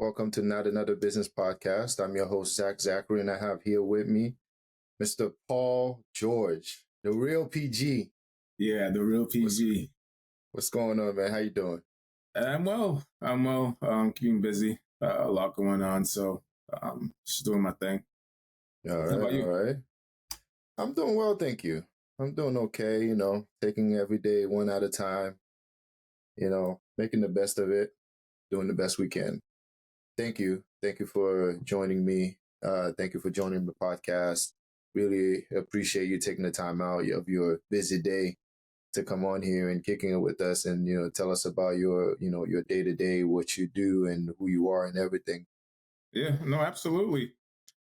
Welcome to Not Another Business Podcast. I'm your host, Zach Zachary, and I have here with me Mr. Paul George, the real PG. Yeah, the real PG. What's going on, man? How you doing? I'm well. Keeping busy. A lot going on, so just doing my thing. All How about you? All right. I'm doing well, thank you. I'm doing okay, taking every day one at a time, making the best of it, doing the best we can. Thank you. Thank you for joining me. Thank you for joining the podcast. Really appreciate you taking the time out of your busy day to come on here and kicking it with us and, tell us about your day-to-day, what you do and who you are and everything. Yeah, no, absolutely.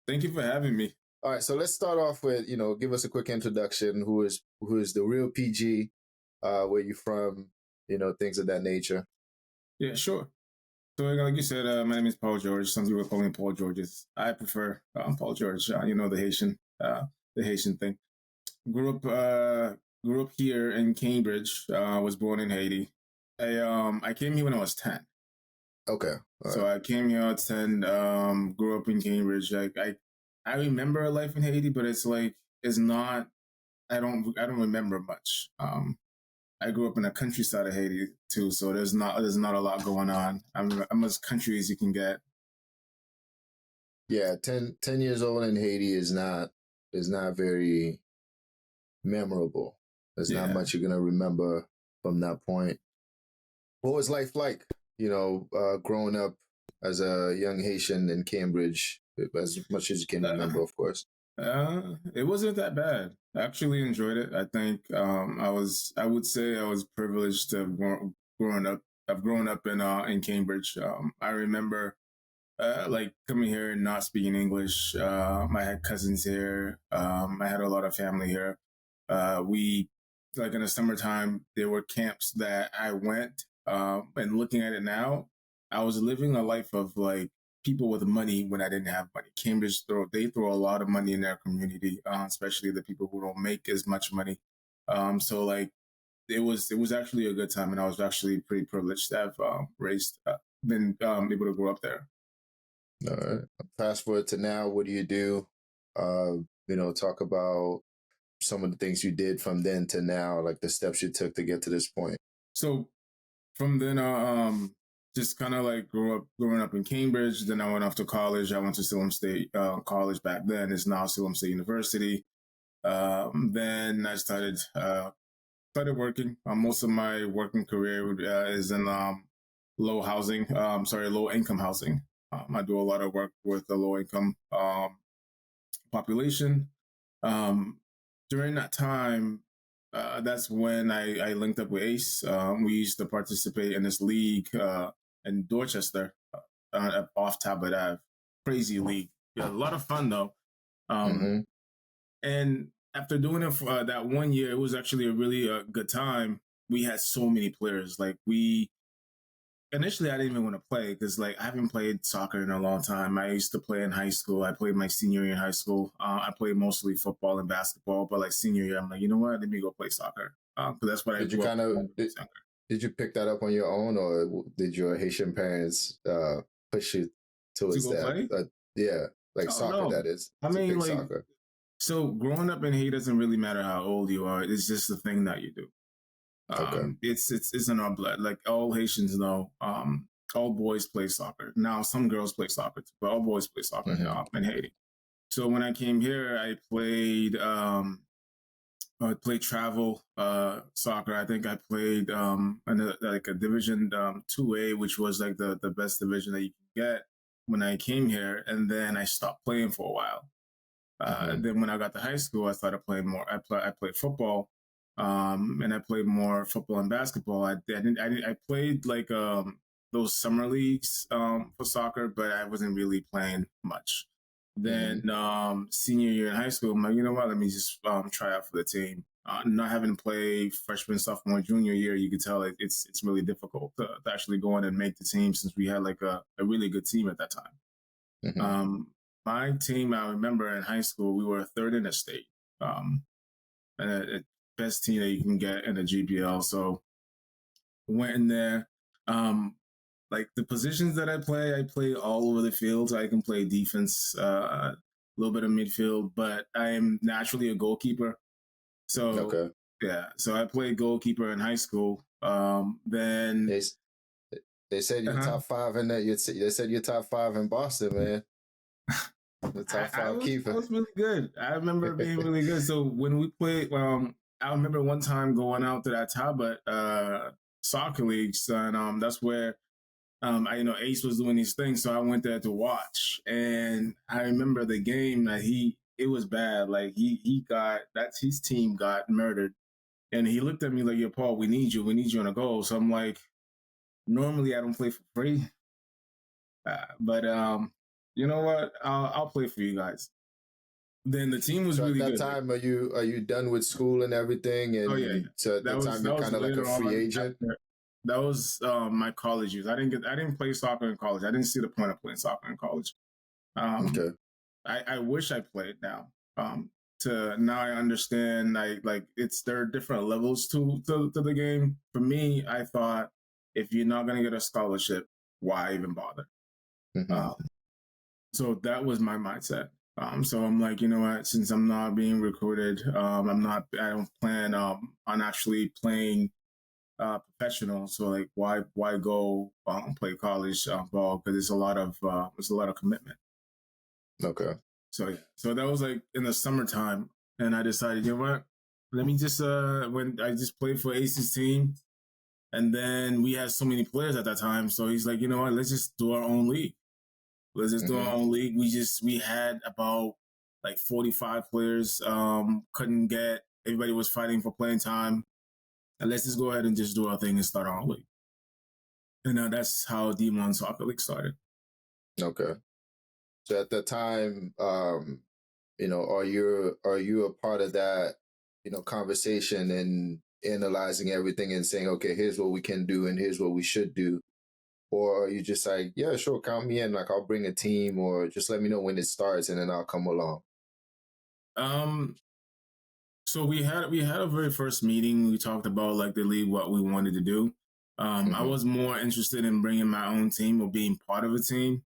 Thank you for having me. All right. So let's start off with, give us a quick introduction. Who is the real PG? Where you from? Things of that nature. Yeah, sure. So like you said, my name is Paul George. Some people call me Paul Georges. I prefer Paul George. The Haitian thing. Grew up here in Cambridge. Was born in Haiti. I came here when I was 10. Okay. So I came here at 10. Grew up in Cambridge. I remember a life in Haiti, but it's not. I don't remember much. I grew up in the countryside of Haiti too, so there's not a lot going on. I'm as country as you can get. Yeah, 10 years old in Haiti is not very memorable. There's not much you're gonna remember from that point. What was life like? Growing up as a young Haitian in Cambridge, as much as you can remember, of course. It wasn't that bad. I actually enjoyed it. I think I would say I was privileged to have grown up. I've grown up in Cambridge. I remember coming here and not speaking English. I had cousins here. I had a lot of family here. We in the summertime, there were camps that I went. And looking at it now, I was living a life of people with money when I didn't have money. Cambridge throw a lot of money in their community, especially the people who don't make as much money. So it was actually a good time, and I was actually pretty privileged to have been able to grow up there. All right. Fast forward to now. What do you do? Talk about some of the things you did from then to now, like the steps you took to get to this point. So from then, just kind of growing up in Cambridge. Then I went off to college. I went to Salem State College back then. It's now Salem State University. Then I started working. Most of my working career is in low income housing. I do a lot of work with the low income population. During that time, that's when I linked up with Ace. We used to participate in this league in Dorchester, off Tablet Ave. Crazy league. Yeah, a lot of fun though. And after doing it for that 1 year, it was actually a really good time. We had so many players. Initially, I didn't even want to play because I haven't played soccer in a long time. I used to play in high school. I played my senior year in high school. I played mostly football and basketball, but senior year, I'm like, you know what? Let me go play soccer because that's what I grew up. Did you pick that up on your own, or did your Haitian parents push you towards that? Soccer. No. That is. I mean, soccer. So growing up in Haiti doesn't really matter how old you are. It's just the thing that you do. Okay. It's in our blood. All Haitians know, all boys play soccer. Now some girls play soccer too, but all boys play soccer in Haiti. So when I came here, I played travel soccer. I think I played in a division 2A, which was the best division that you can get when I came here, and then I stopped playing for a while. Then when I got to high school, I started playing more. I played football. And I played more football and basketball. I played those summer leagues for soccer, but I wasn't really playing much. Then senior year in high school, I'm like, you know what? Let me just try out for the team. Not having to play freshman, sophomore, junior year, you could tell it's really difficult to actually go in and make the team since we had a really good team at that time. My team, I remember in high school, we were third in the state. Best team that you can get in the GPL. So went in there. like the positions that I play all over the field. I can play defense, a little bit of midfield, but I am naturally a goalkeeper. So Okay. yeah, so I played goalkeeper in high school. Then They they said you're uh top five in that. They said you're top five in Boston, man. The top five I keeper. was really good. I remember being really good. So when we played, I remember one time going out to that Talbot soccer league, and that's where I Ace was doing these things, so I went there to watch, and I remember the game that it was bad. Like his team got murdered, and he looked at me like, "Yo, Paul, we need you on a goal." So I'm like, normally I don't play for free, but you know what? I'll play for you guys. Then the team was So at really that good. Like, time, are you done with school and everything? oh yeah, yeah. And so at that time, you're That was kind of like a later free on. agent. That was my college years. I didn't play soccer in college. I didn't see the point of playing soccer in college. Um, Okay. I wish I played now. To now I understand. There are different levels to the game. For me, I thought if you're not gonna get a scholarship, why even bother? Mm-hmm. Um, so that was my mindset. So I'm like, you know what? Since I'm not being recruited, I'm not. I don't plan on actually playing professional. So like, why go play college ball? Because it's a lot of commitment. Okay. So yeah, so that was like in the summertime, and I decided, you know what? Let me just when I just played for Ace's team, and then we had so many players at that time. So he's like, you know what? Let's just do our own league. Let's just do Mm-hmm. our own league. We had about like 45 players. Couldn't get everybody was fighting for playing time, and let's just go ahead and just do our thing and start our own league. And that's how D1 Soccer League started. Okay. So at that time, are you a part of that, conversation and analyzing everything and saying, okay, here's what we can do and here's what we should do? Or are you just like, yeah, sure, count me in, like I'll bring a team, or just let me know when it starts and then I'll come along? Um, so we had a very first meeting. We talked about like the league, what we wanted to do. I Mm-hmm. was more interested in bringing my own team or being part of a team.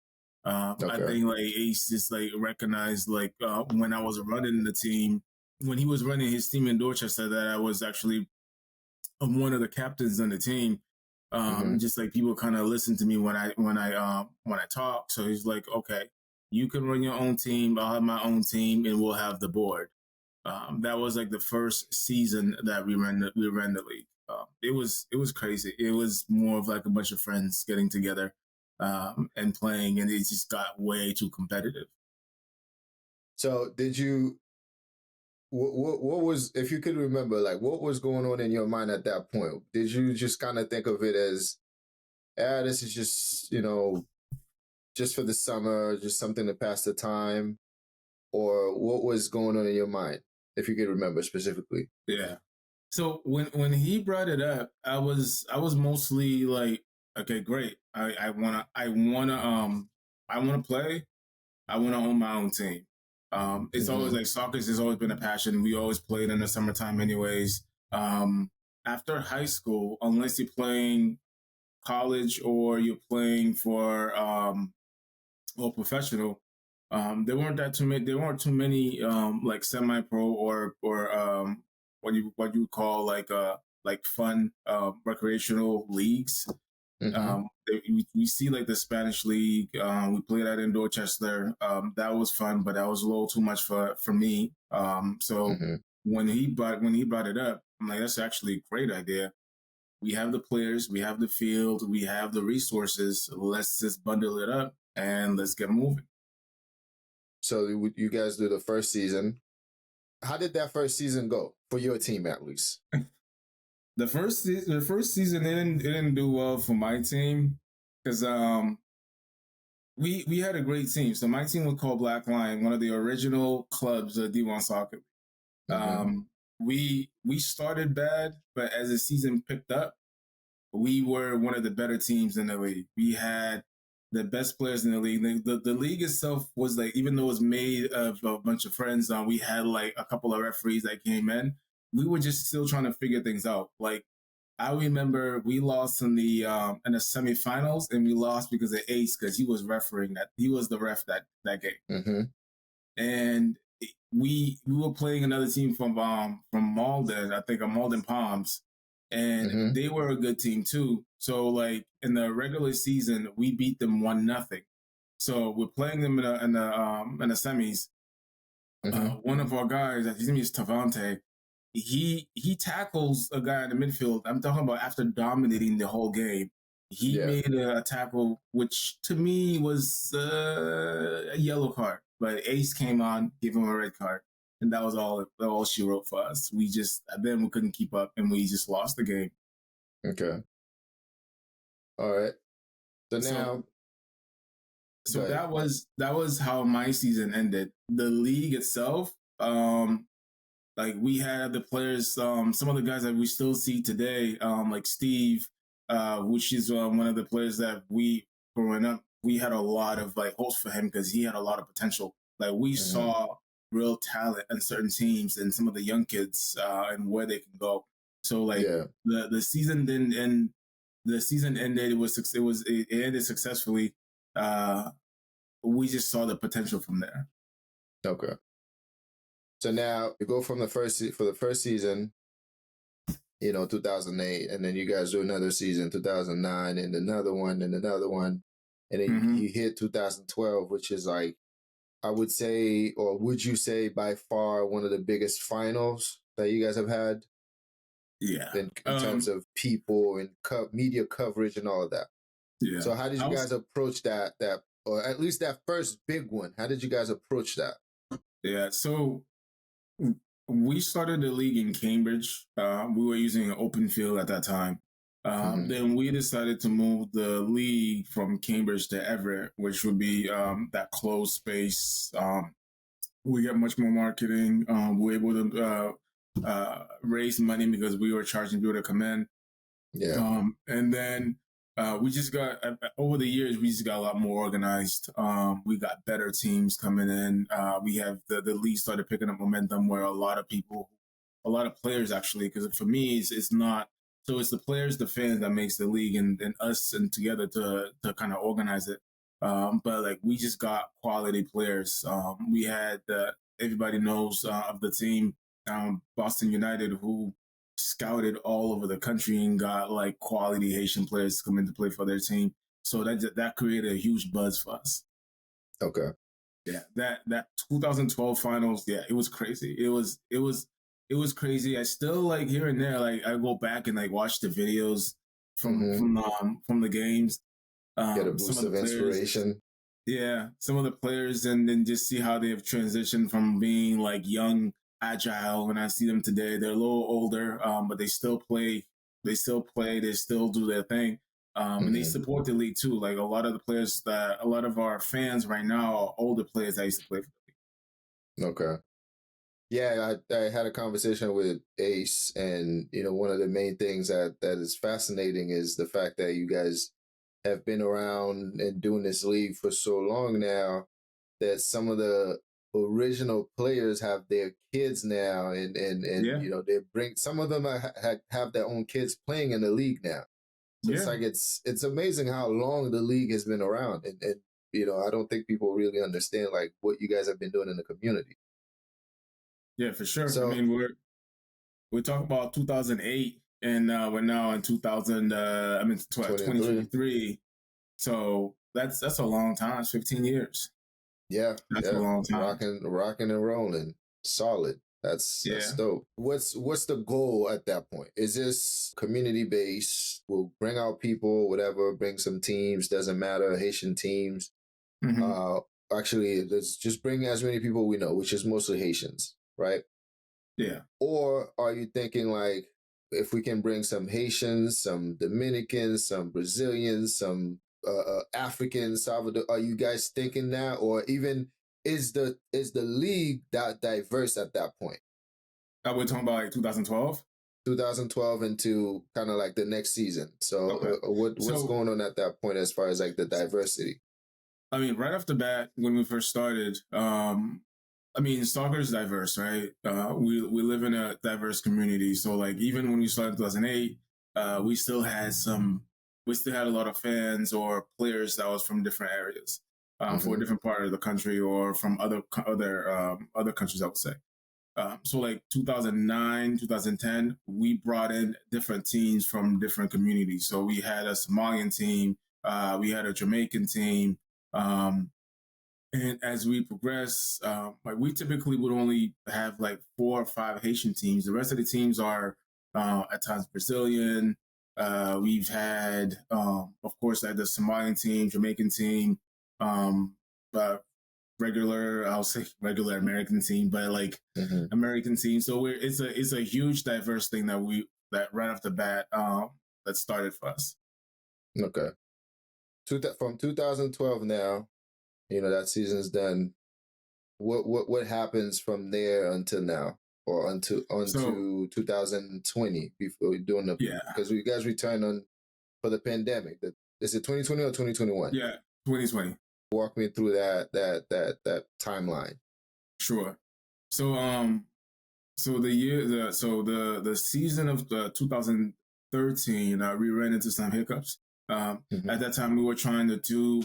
I Okay. think like Ace just like recognized like when I was running the team, when he was running his team in Dorchester, that I was actually one of the captains on the team. Mm-hmm. Just like people kind of listen to me when I talk. So he's like, okay, you can run your own team. I'll have my own team, and we'll have the board. That was like the first season that we ran the league. It was crazy. It was more of like a bunch of friends getting together and playing, and it just got way too competitive. So did you, what was, if you could remember, like what was going on in your mind at that point? Did you just kind of think of it as, this is just, just for the summer, just something to pass the time? Or what was going on in your mind, if you could remember specifically? Yeah. So when he brought it up, I was mostly like, okay, great. I wanna play. I wanna own my own team. It's always Mm-hmm. like soccer has always been a passion. We always played in the summertime, anyways. Um, After high school, unless you're playing college or you're playing for or professional, there weren't too many like semi pro or what you call like fun recreational leagues. Mm-hmm. We see like the Spanish league. We played that in Dorchester. That was fun, but that was a little too much for me. So Mm-hmm. when he brought it up, I'm like, that's actually a great idea. We have the players, we have the field, we have the resources. Let's just bundle it up and let's get moving. So you guys do the first season. How did that first season go for your team, at least? The first season it didn't do well for my team because we had a great team. So my team was called Black Lion, one of the original clubs of D1 Soccer. Mm-hmm. We started bad, but as the season picked up, we were one of the better teams in the league. We had the best players in the league. The league itself was like, even though it was made of a bunch of friends, we had like a couple of referees that came in. We were just still trying to figure things out. Like I remember we lost in the semifinals, and we lost because of Ace, because he was refereeing that. He was the ref that game. Mm-hmm. And we were playing another team from Malden, I think, Malden Palms, and Mm-hmm. they were a good team too. So like in the regular season, we beat them 1-0. So we're playing them in the semis. Mm-hmm. One of our guys, his name is Tavante. He tackles a guy in the midfield. I'm talking about after dominating the whole game. He Yeah. made a tackle, which to me was a yellow card. But Ace came on, gave him a red card, and that was all she wrote for us. We just then we couldn't keep up, and we just lost the game. Okay. All right. So now, So that was how my season ended. The league itself, like we had the players, some of the guys that we still see today, like Steve, which is one of the players that we growing up, we had a lot of like hopes for him because he had a lot of potential. Like we mm-hmm. saw real talent in certain teams and some of the young kids and where they can go. So like the season didn't end. The season ended. It ended successfully. We just saw the potential from there. Okay. So now you go from the first season, 2008, and then you guys do another season, 2009, and another one, and another one, and then you hit 2012, which is like, I would say, or would you say, by far one of the biggest finals that you guys have had? Yeah. In terms of people and media coverage and all of that. Yeah. So how did you guys approach that, or at least that first big one? How did you guys approach that? Yeah. So we started the league in Cambridge. We were using an open field at that time. Then we decided to move the league from Cambridge to Everett, which would be that closed space. We get much more marketing. We were able to raise money because we were charging people to come in. Yeah. And then we just got, over the years, we just got a lot more organized. We got better teams coming in. We have the league started picking up momentum where a lot of players actually, because for me, it's not, so it's the players, the fans that makes the league and us and together to kind of organize it. But like we just got quality players. We had, everybody knows of the team, Boston United, who scouted all over the country and got like quality Haitian players to come in to play for their team. So that created a huge buzz for us. Okay. Yeah, that 2012 finals, yeah, it was crazy. It was crazy. I still like here and there, like I go back and like watch the videos from the games. Get a boost of inspiration. Yeah, some of the players, and then just see how they have transitioned from being like young, agile. When I see them today, they're a little older, but they still play. They still play. They still do their thing, and they support the league too. Like a lot of our fans right now are older players that used to play for the league. Okay. Yeah, I had a conversation with Ace, and one of the main things that is fascinating is the fact that you guys have been around and doing this league for so long now that some of the original players have their kids now, and they bring, some of them have their own kids playing in the league now. So it's like it's amazing how long the league has been around, and I don't think people really understand like what you guys have been doing in the community. Yeah, for sure. So, I mean, we're talking about 2008, and we're now in 2023. So that's a long time. It's 15 years. Yeah, that's a long time. Rocking and rolling, solid. That's dope. What's the goal at that point? Is this community based? We'll bring out people, whatever, bring some teams, doesn't matter, Haitian teams. Actually, let's just bring as many people we know, which is mostly Haitians, right? Yeah. Or are you thinking like, if we can bring some Haitians, some Dominicans, some Brazilians, some Africans, Salvador, are you guys thinking that? Or even is the league that diverse at that point? We're talking about like 2012? 2012 into kind of like the next season. So what's going on at that point as far as like the diversity? I mean, right off the bat, when we first started, I mean, soccer is diverse, right? We live in a diverse community. So like even when we started in 2008, we still had a lot of fans or players that was from different areas, for a Mm-hmm. different part of the country or from other countries, I would say. So like 2009, 2010, we brought in different teams from different communities. So we had a Somalian team, we had a Jamaican team, um, and as we progress, like we typically would only have like 4 or 5 Haitian teams. The rest of the teams are at times Brazilian. We've had, of course, like the Somalian team, Jamaican team, um, uh, I'll say regular American team, but like Mm-hmm. American team. So it's a huge diverse thing that right off the bat that started for us. Okay. From 2012 now, that season's done. What happens from there until now, or until So 2020 before we're doing the yeah, because you guys returned on for the pandemic. Is it 2020 or 2021? yeah, 2020. Walk me through that timeline. Sure. So the season of 2013, we ran into some hiccups. Mm-hmm. At that time, we were trying to do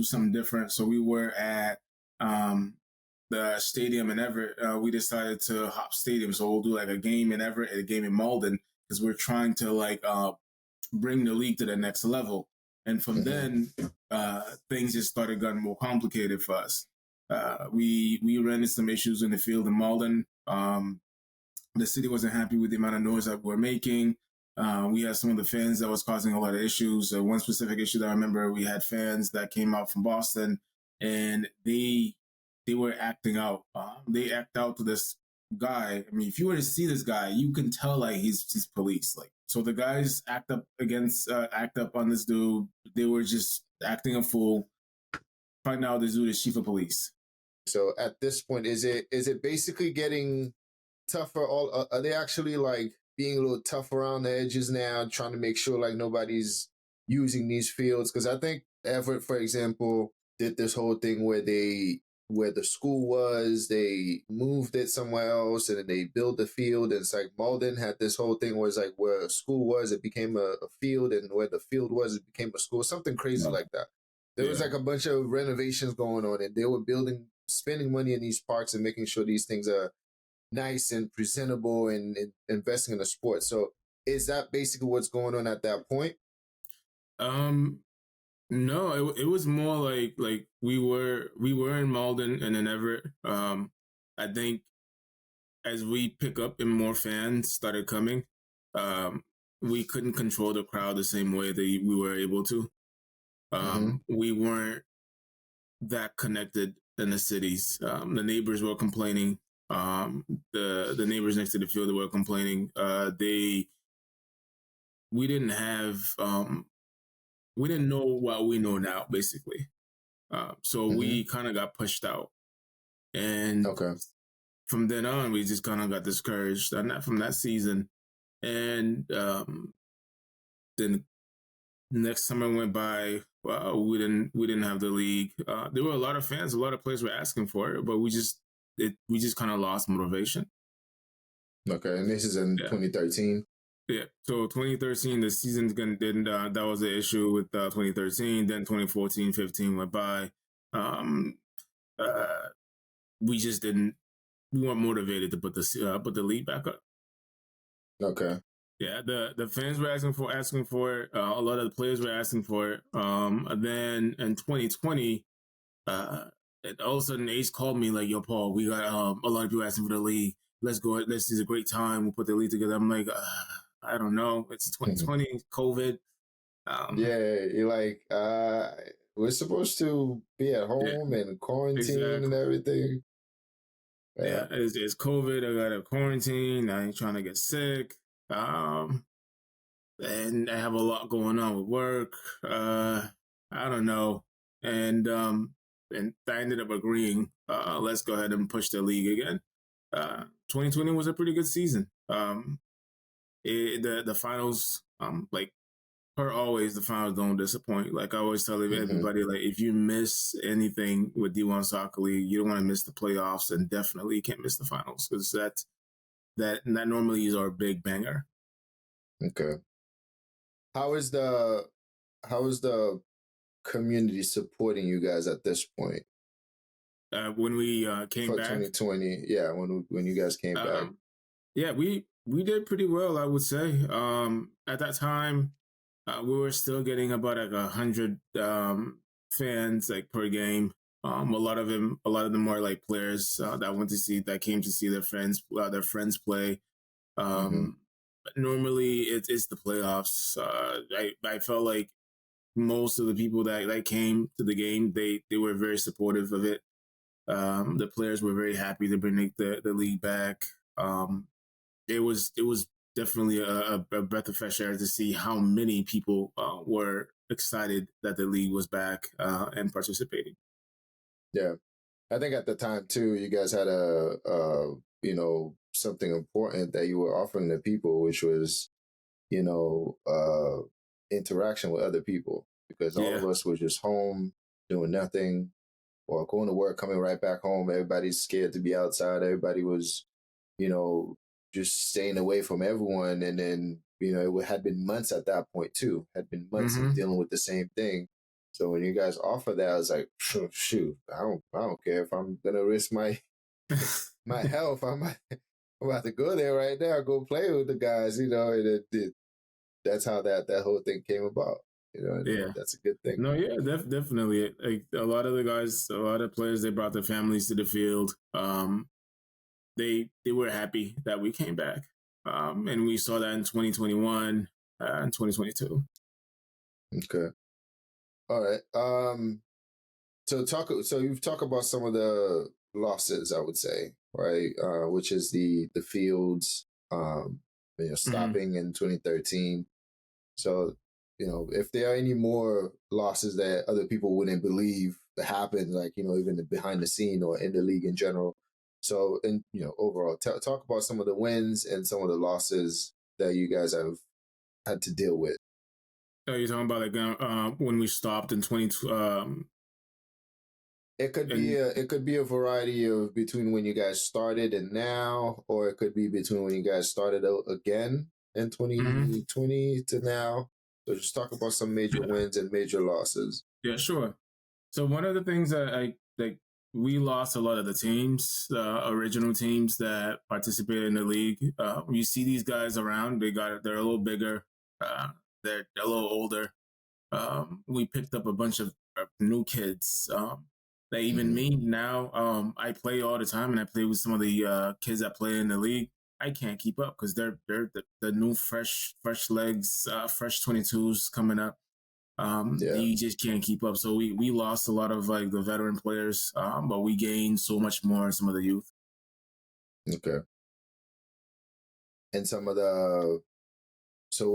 something different. So we were at the stadium in Everett. We decided to hop stadium, so we'll do like a game in Everett and a game in Malden because we're trying to like bring the league to the next level. And from Mm-hmm. then, things just started getting more complicated for us. We ran into some issues in the field in Malden. The city wasn't happy with the amount of noise that we're making. We had some of the fans that was causing a lot of issues. One specific issue that I remember, we had fans that came out from Boston, and they were acting out. They act out to this guy. I mean, if you were to see this guy, you can tell like he's police. Like, so the guys act up on this dude. They were just acting a fool. Find out this dude is chief of police. So at this point, is it basically getting tougher? All are they actually like being a little tough around the edges now, trying to make sure like nobody's using these fields? Because I think Everett, for example, did this whole thing where the school was, they moved it somewhere else, and then they built the field. And it's like Malden had this whole thing where it's like where a school was, it became a field, and where the field was, it became a school. Something crazy No. like that. There was Yeah. like a bunch of renovations going on, and they were spending money in these parks and making sure these things are nice and presentable and investing in the sport. So is that basically what's going on at that point? Um, no, it was more like we were in Malden and in Everett. I think as we pick up and more fans started coming, um, we couldn't control the crowd the same way that we were able to. Mm-hmm. We weren't that connected in the cities. The neighbors were complaining. The neighbors next to the field were complaining. We didn't have we didn't know what we know now, basically. So Mm-hmm. we kind of got pushed out, and Okay. from then on, we just kind of got discouraged. From that season, and then next summer went by. We didn't have the league. There were a lot of fans, a lot of players were asking for it, but we just kind of lost motivation. Okay. And this is in Yeah. 2013. Yeah, so 2013, the season didn't. That was the issue with 2013. Then 2014, 15 went by. Um, uh, we just didn't. We weren't motivated to put the league back up. Okay. Yeah, the fans were asking for it. A lot of the players were asking for it. And then in 2020, uh, all of a sudden Ace called me like, "Yo, Paul, we got a lot of people asking for the league. Let's go. This is a great time. We'll put the league together." I'm like, I don't know. It's 2020, COVID. Um, Yeah, you're like, we're supposed to be at yeah, home and quarantine and exactly. everything. Yeah. Yeah, it's COVID. I got a quarantine. I ain't trying to get sick. Um, and I have a lot going on with work. I don't know. And I ended up agreeing. Let's go ahead and push the league again. 2020 was a pretty good season. The finals, like per always, the finals don't disappoint. Like I always tell Mm-hmm. everybody, like if you miss anything with D1 Soccer League, you don't want to miss the playoffs, and definitely you can't miss the finals because that normally is our big banger. Okay. How is the how is the community supporting you guys at this point When we came for back, 2020? Yeah, when you guys came back. um, yeah, we did pretty well, I would say. At that time, we were still getting about like 100 fans like per game. A lot of them were like players that came to see their friends play. Hmm. But normally it's the playoffs. I felt like most of the people that came to the game, they were very supportive of it. The players were very happy to bring the league back. Um, it was definitely a breath of fresh air to see how many people were excited that the league was back and participating. Yeah, I think at the time too, you guys had something important that you were offering the people, which was you know interaction with other people, because all of Yeah. us were just home doing nothing or going to work, coming right back home. Everybody's scared to be outside. Everybody was, you know, just staying away from everyone. And then, it had been months at that point too, had been months of Mm-hmm. dealing with the same thing. So when you guys offer that, I was like, shoot, I don't care if I'm gonna risk my my health. I'm about to go there right now, go play with the guys. That's how that whole thing came about. And Yeah. that's a good thing. No, yeah, definitely. Like a lot of the guys, a lot of players, they brought their families to the field. They were happy that we came back, and we saw that in 2021 and 2022. Okay. All right. So you've talked about some of the losses, I would say, right? Which is the fields, Mm-hmm. stopping in 2013. So, if there are any more losses that other people wouldn't believe that happened, like, even behind the scene or in the league in general. So, and, overall, talk about some of the wins and some of the losses that you guys have had to deal with. Are you talking about like when we stopped in 20? And It could be a variety of between when you guys started and now, or it could be between when you guys started out again in Mhm. 2020 to now. So just talk about some major Yeah, wins and major losses. yeah, sure. So one of the things that I like, we lost a lot of the teams, original teams that participated in the league. You see these guys around; they're a little bigger, uh, they're a little older. We picked up a bunch of new kids. That even Hmm. me now, I play all the time, and I play with some of the kids that play in the league. I can't keep up because they're the new fresh legs, fresh 22s coming up. Yeah. You just can't keep up. So we lost a lot of like the veteran players, but we gained so much more in some of the youth. Okay. And some of the so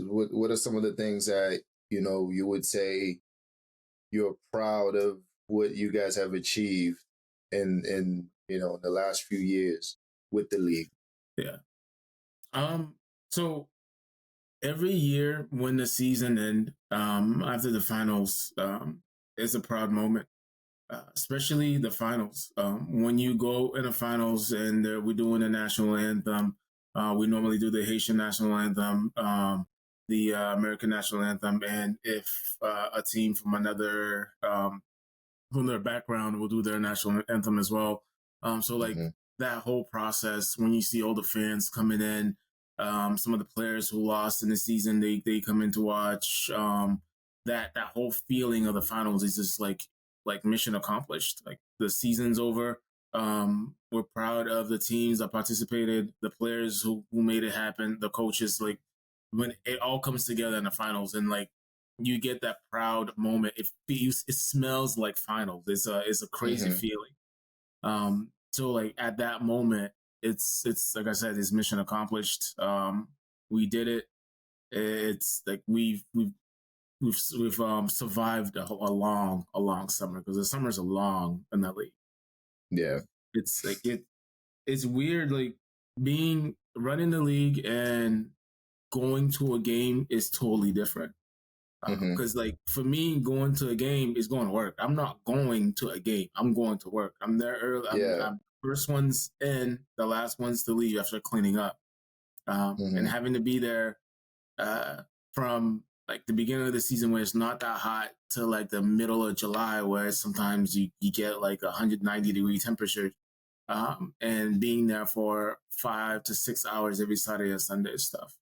what are some of the things that you would say you're proud of what you guys have achieved in the last few years with the league? Yeah. Um. So every year when the season end, after the finals, is a proud moment. Especially the finals. When you go in the finals and we're doing the national anthem, we normally do the Haitian national anthem, the American national anthem, and if a team from their background will do their national anthem as well. So like Hmm. that whole process, when you see all the fans coming in, some of the players who lost in the season, they come in to watch. That whole feeling of the finals is just like mission accomplished. Like the season's over. We're proud of the teams that participated, the players who made it happen, the coaches. Like when it all comes together in the finals, and like you get that proud moment. It smells like finals. It's a crazy Hmm. feeling. So like at that moment, it's like I said, it's mission accomplished. We did it. It's like we've survived a long summer because the summers are long in that league. Yeah. It's like it's weird like being running the league and going to a game is totally different. Hmm. Because like for me, going to a game is going to work. I'm not going to a game. I'm going to work. I'm there early. Yeah. I'm first ones in, the last ones to leave after cleaning up. And Hmm. having to be there. from like the beginning of the season where it's not that hot to like the middle of July where sometimes you get like 190-degree temperature, and being there for 5 to 6 hours every Saturday and Sunday stuff.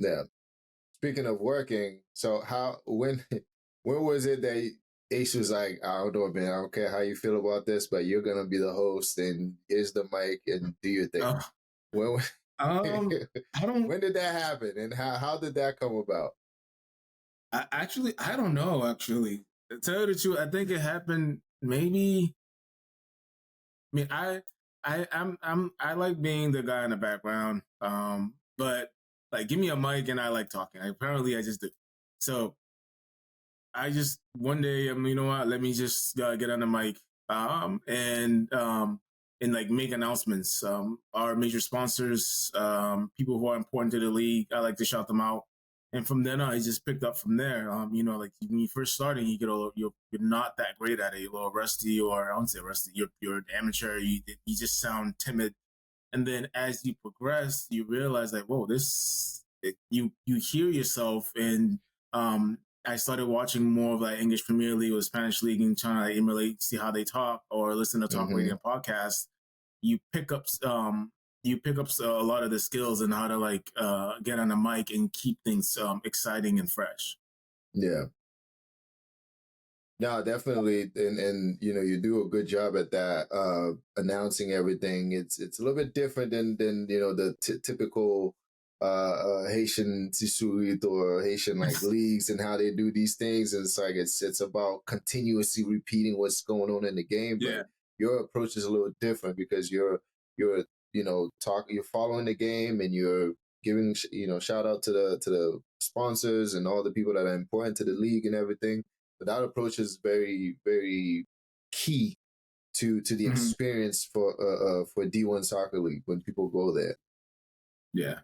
Yeah. Speaking of working, so how when was it that Ace was like, I don't know, man, I don't care how you feel about this, but you're gonna be the host and here's the mic and do your thing. Uh, When I don't when did that happen and how did that come about? I don't know actually. To tell you the truth, I think it happened maybe. I mean, I like being the guy in the background. But like, give me a mic and I like talking. Apparently, I just do. So I just one day, you know what? Let me just get on the mic, and like make announcements. Our major sponsors, people who are important to the league, I like to shout them out. And from then on, I just picked up from there. Like when you first starting, you get you're not that great at it. You're a little rusty, or I don't say rusty. You're an amateur. You just sound timid. And then as you progress, you realize like, whoa, you hear yourself. And I started watching more of like English Premier League or Spanish League and trying to like, emulate, see how they talk or listen to talk radio podcasts. You pick up a lot of the skills and how to like get on the mic and keep things exciting and fresh. Yeah. No, definitely, and you do a good job at that, announcing everything. It's a little bit different than the typical Haitian Tisuit or Haitian like leagues and how they do these things. And it's like it's about continuously repeating what's going on in the game. But Yeah. your approach is a little different because you're you're following the game and you're giving shout out to the sponsors and all the people that are important to the league and everything. But that approach is very, very key to the experience for D1 Soccer League when people go there. Yeah.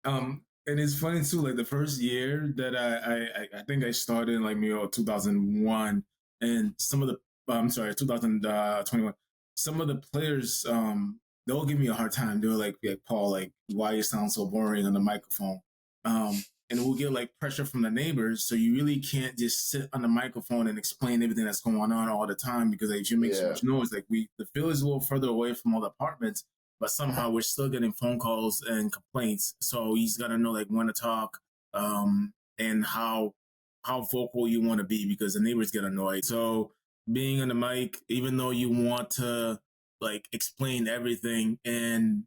And it's funny too, like the first year that I think I started in like 2001, and some of the I'm sorry 2021, some of the players they'll give me a hard time. They're like, yeah, Paul, like why you sound so boring on the microphone. And we'll get like pressure from the neighbors, so you really can't just sit on the microphone and explain everything that's going on all the time because like, if you make so much noise, like the field is a little further away from all the apartments, but somehow we're still getting phone calls and complaints. So he's got to know like when to talk, and how vocal you want to be because the neighbors get annoyed. So being on the mic, even though you want to like explain everything and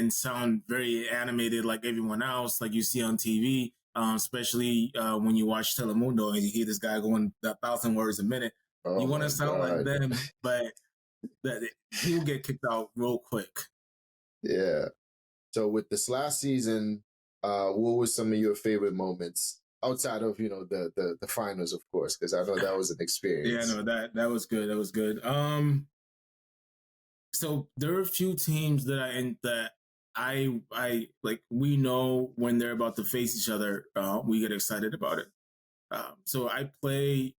sound very animated like everyone else, like you see on TV, especially when you watch Telemundo and you hear this guy going 1,000 words a minute. Oh, you want to sound God. like them, but he will get kicked out real quick. Yeah. So with this last season, what were some of your favorite moments outside of the finals, of course, because I know that was an experience. Yeah, no, that was good. That was good. So there are a few teams that I like. We know when they're about to face each other, we get excited about it. So I play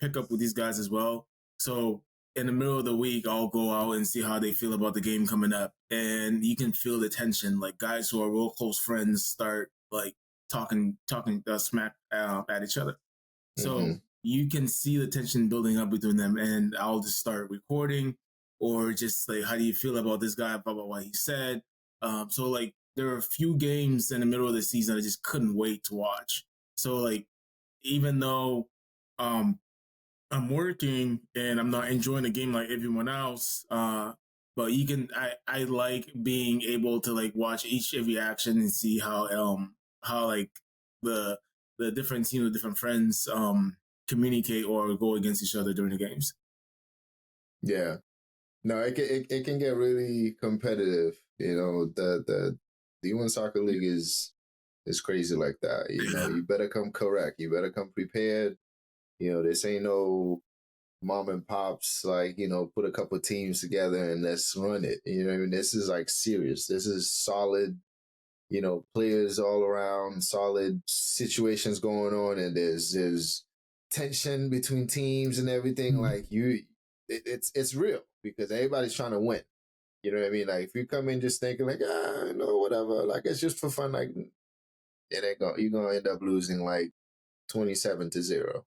pickup with these guys as well. So in the middle of the week, I'll go out and see how they feel about the game coming up, and you can feel the tension. Like guys who are real close friends start like talking smack at each other. So you can see the tension building up between them, and I'll just start recording or just like, how do you feel about this guy? Blah blah what he said. So like there are a few games in the middle of the season I just couldn't wait to watch. So like even though I'm working and I'm not enjoying the game like everyone else, but I like being able to like watch every action and see how like the different teams, the different friends communicate or go against each other during the games. Yeah. No, it can get really competitive. The D1 Soccer League is crazy like that. You better come correct. You better come prepared. This ain't no mom and pops, like, put a couple teams together and let's run it. I mean? This is like serious. This is solid, players all around, solid situations going on, and there's tension between teams and everything. Like it's real because everybody's trying to win. You know what I mean? Like if you come in just thinking like, whatever, like it's just for fun, like you're gonna end up losing like 27-0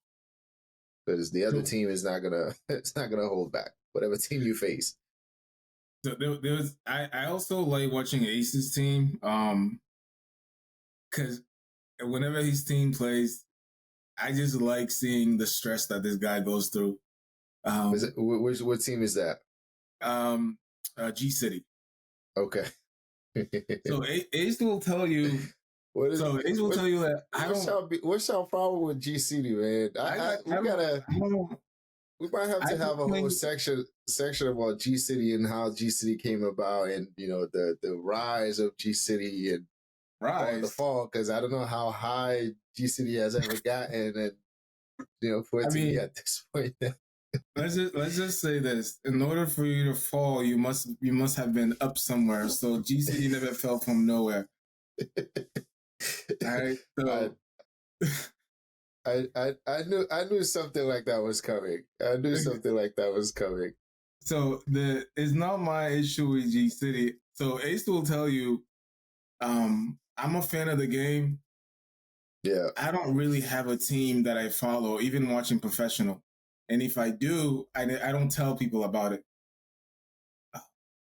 because the other So, team is not gonna it's not gonna hold back. Whatever team you face. so there was I also like watching Ace's team because whenever his team plays, I just like seeing the stress that this guy goes through. What team is that? Um, G City. Okay. So Ace will tell you. What is So Ace will tell you that what's y'all problem with G City, man? We might have I to have a whole personally section about G City and how G City came about, and the rise of G City and or the rise. fall, because I don't know how high G City has ever gotten, and for it I to be mean, at this point. let's just say this: in order for you to fall, you must have been up somewhere. So G City never fell from nowhere. All right, I, so I knew something like that was coming. I knew something like that was coming. so it's not my issue with G City. So Ace will tell you, I'm a fan of the game. Yeah. I don't really have a team that I follow, even watching professional. And if I do, I don't tell people about it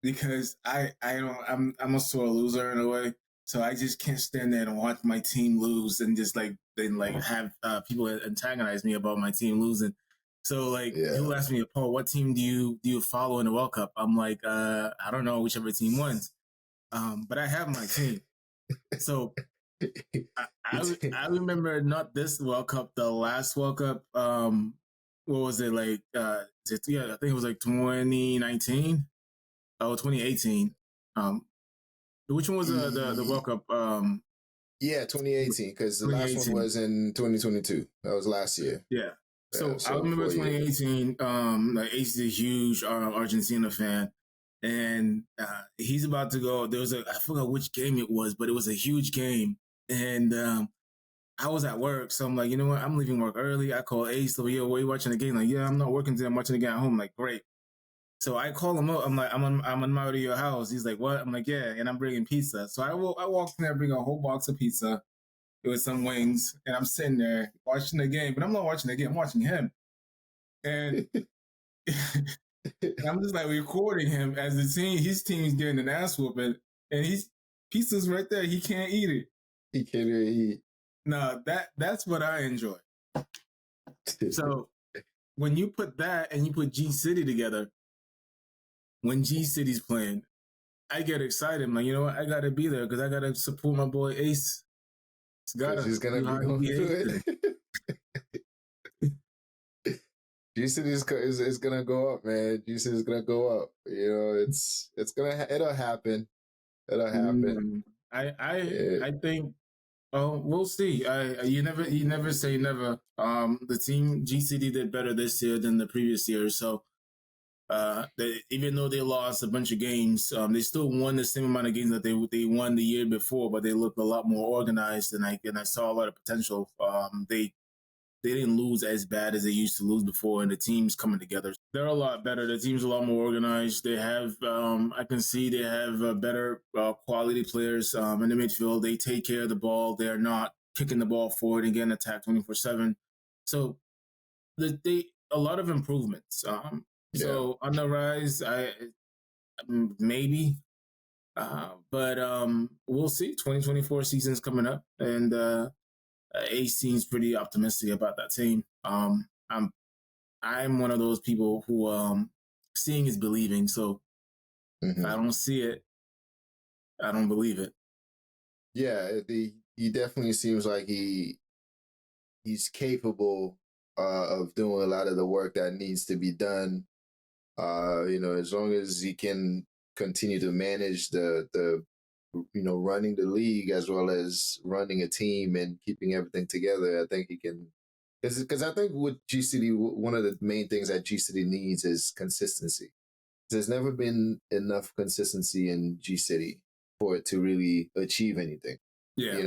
because I'm a sore loser in a way. So I just can't stand there and watch my team lose and just have people antagonize me about my team losing. So like Yeah. people ask me, Paul, what team do you follow in the World Cup? I'm like, I don't know, whichever team wins. But I have my team. So I remember not this World Cup, the last World Cup. What was it like? Yeah, I think it was like 2019. Oh, 2018. Um, which one was the World Cup? Yeah, 2018, because the last one 2018. was in 2022. That was last year. Yeah. Yeah, So I so remember 4 years. 2018. Like Ace is a huge Argentina fan, and he's about to go. There was I forgot which game it was, but it was a huge game, and I was at work, so I'm like, you know what? I'm leaving work early. I call Ace, so yo, where you watching the game? Like, yeah, I'm not working today. I'm watching the game at home. I'm like, great. So I call him up. I'm like, I'm on my way to your house. He's like, what? I'm like, yeah, and I'm bringing pizza. So I walked in there, bring a whole box of pizza with some wings, and I'm sitting there watching the game. But I'm not watching the game. I'm watching him, and I'm just like recording him as his team's getting an ass whooping, and he's pizza's right there. He can't eat it. He can't even eat. No, that's what I enjoy. So when you put that and you put G City together, when G City's playing, I get excited. I'm like, you know what? I gotta be there because I gotta support my boy Ace. It's Because gotta he's gonna do be how he going through behaves. it. G City is gonna go up, man. G City is gonna go up. It'll happen. It'll happen. I think. Oh, we'll see. You never say never. The team GCD did better this year than the previous year, so even though they lost a bunch of games, they still won the same amount of games that they won the year before, but they looked a lot more organized, and I saw a lot of potential. They didn't lose as bad as they used to lose before, and the team's coming together. They're a lot better. The team's a lot more organized. They have, I can see they have better quality players in the midfield. They take care of the ball. They're not kicking the ball forward and getting attacked 24/7. So they a lot of improvements. Yeah. So on the rise, maybe, but we'll see. 2024 season's coming up, and Ace seems pretty optimistic about that team. I'm one of those people who seeing is believing. So if I don't see it, I don't believe it. Yeah, he definitely seems like he's capable of doing a lot of the work that needs to be done. As long as he can continue to manage the running the league as well as running a team and keeping everything together, I think he can. Because I think with GCD, one of the main things that GCD needs is consistency. There's never been enough consistency in G City for it to really achieve anything. Yeah.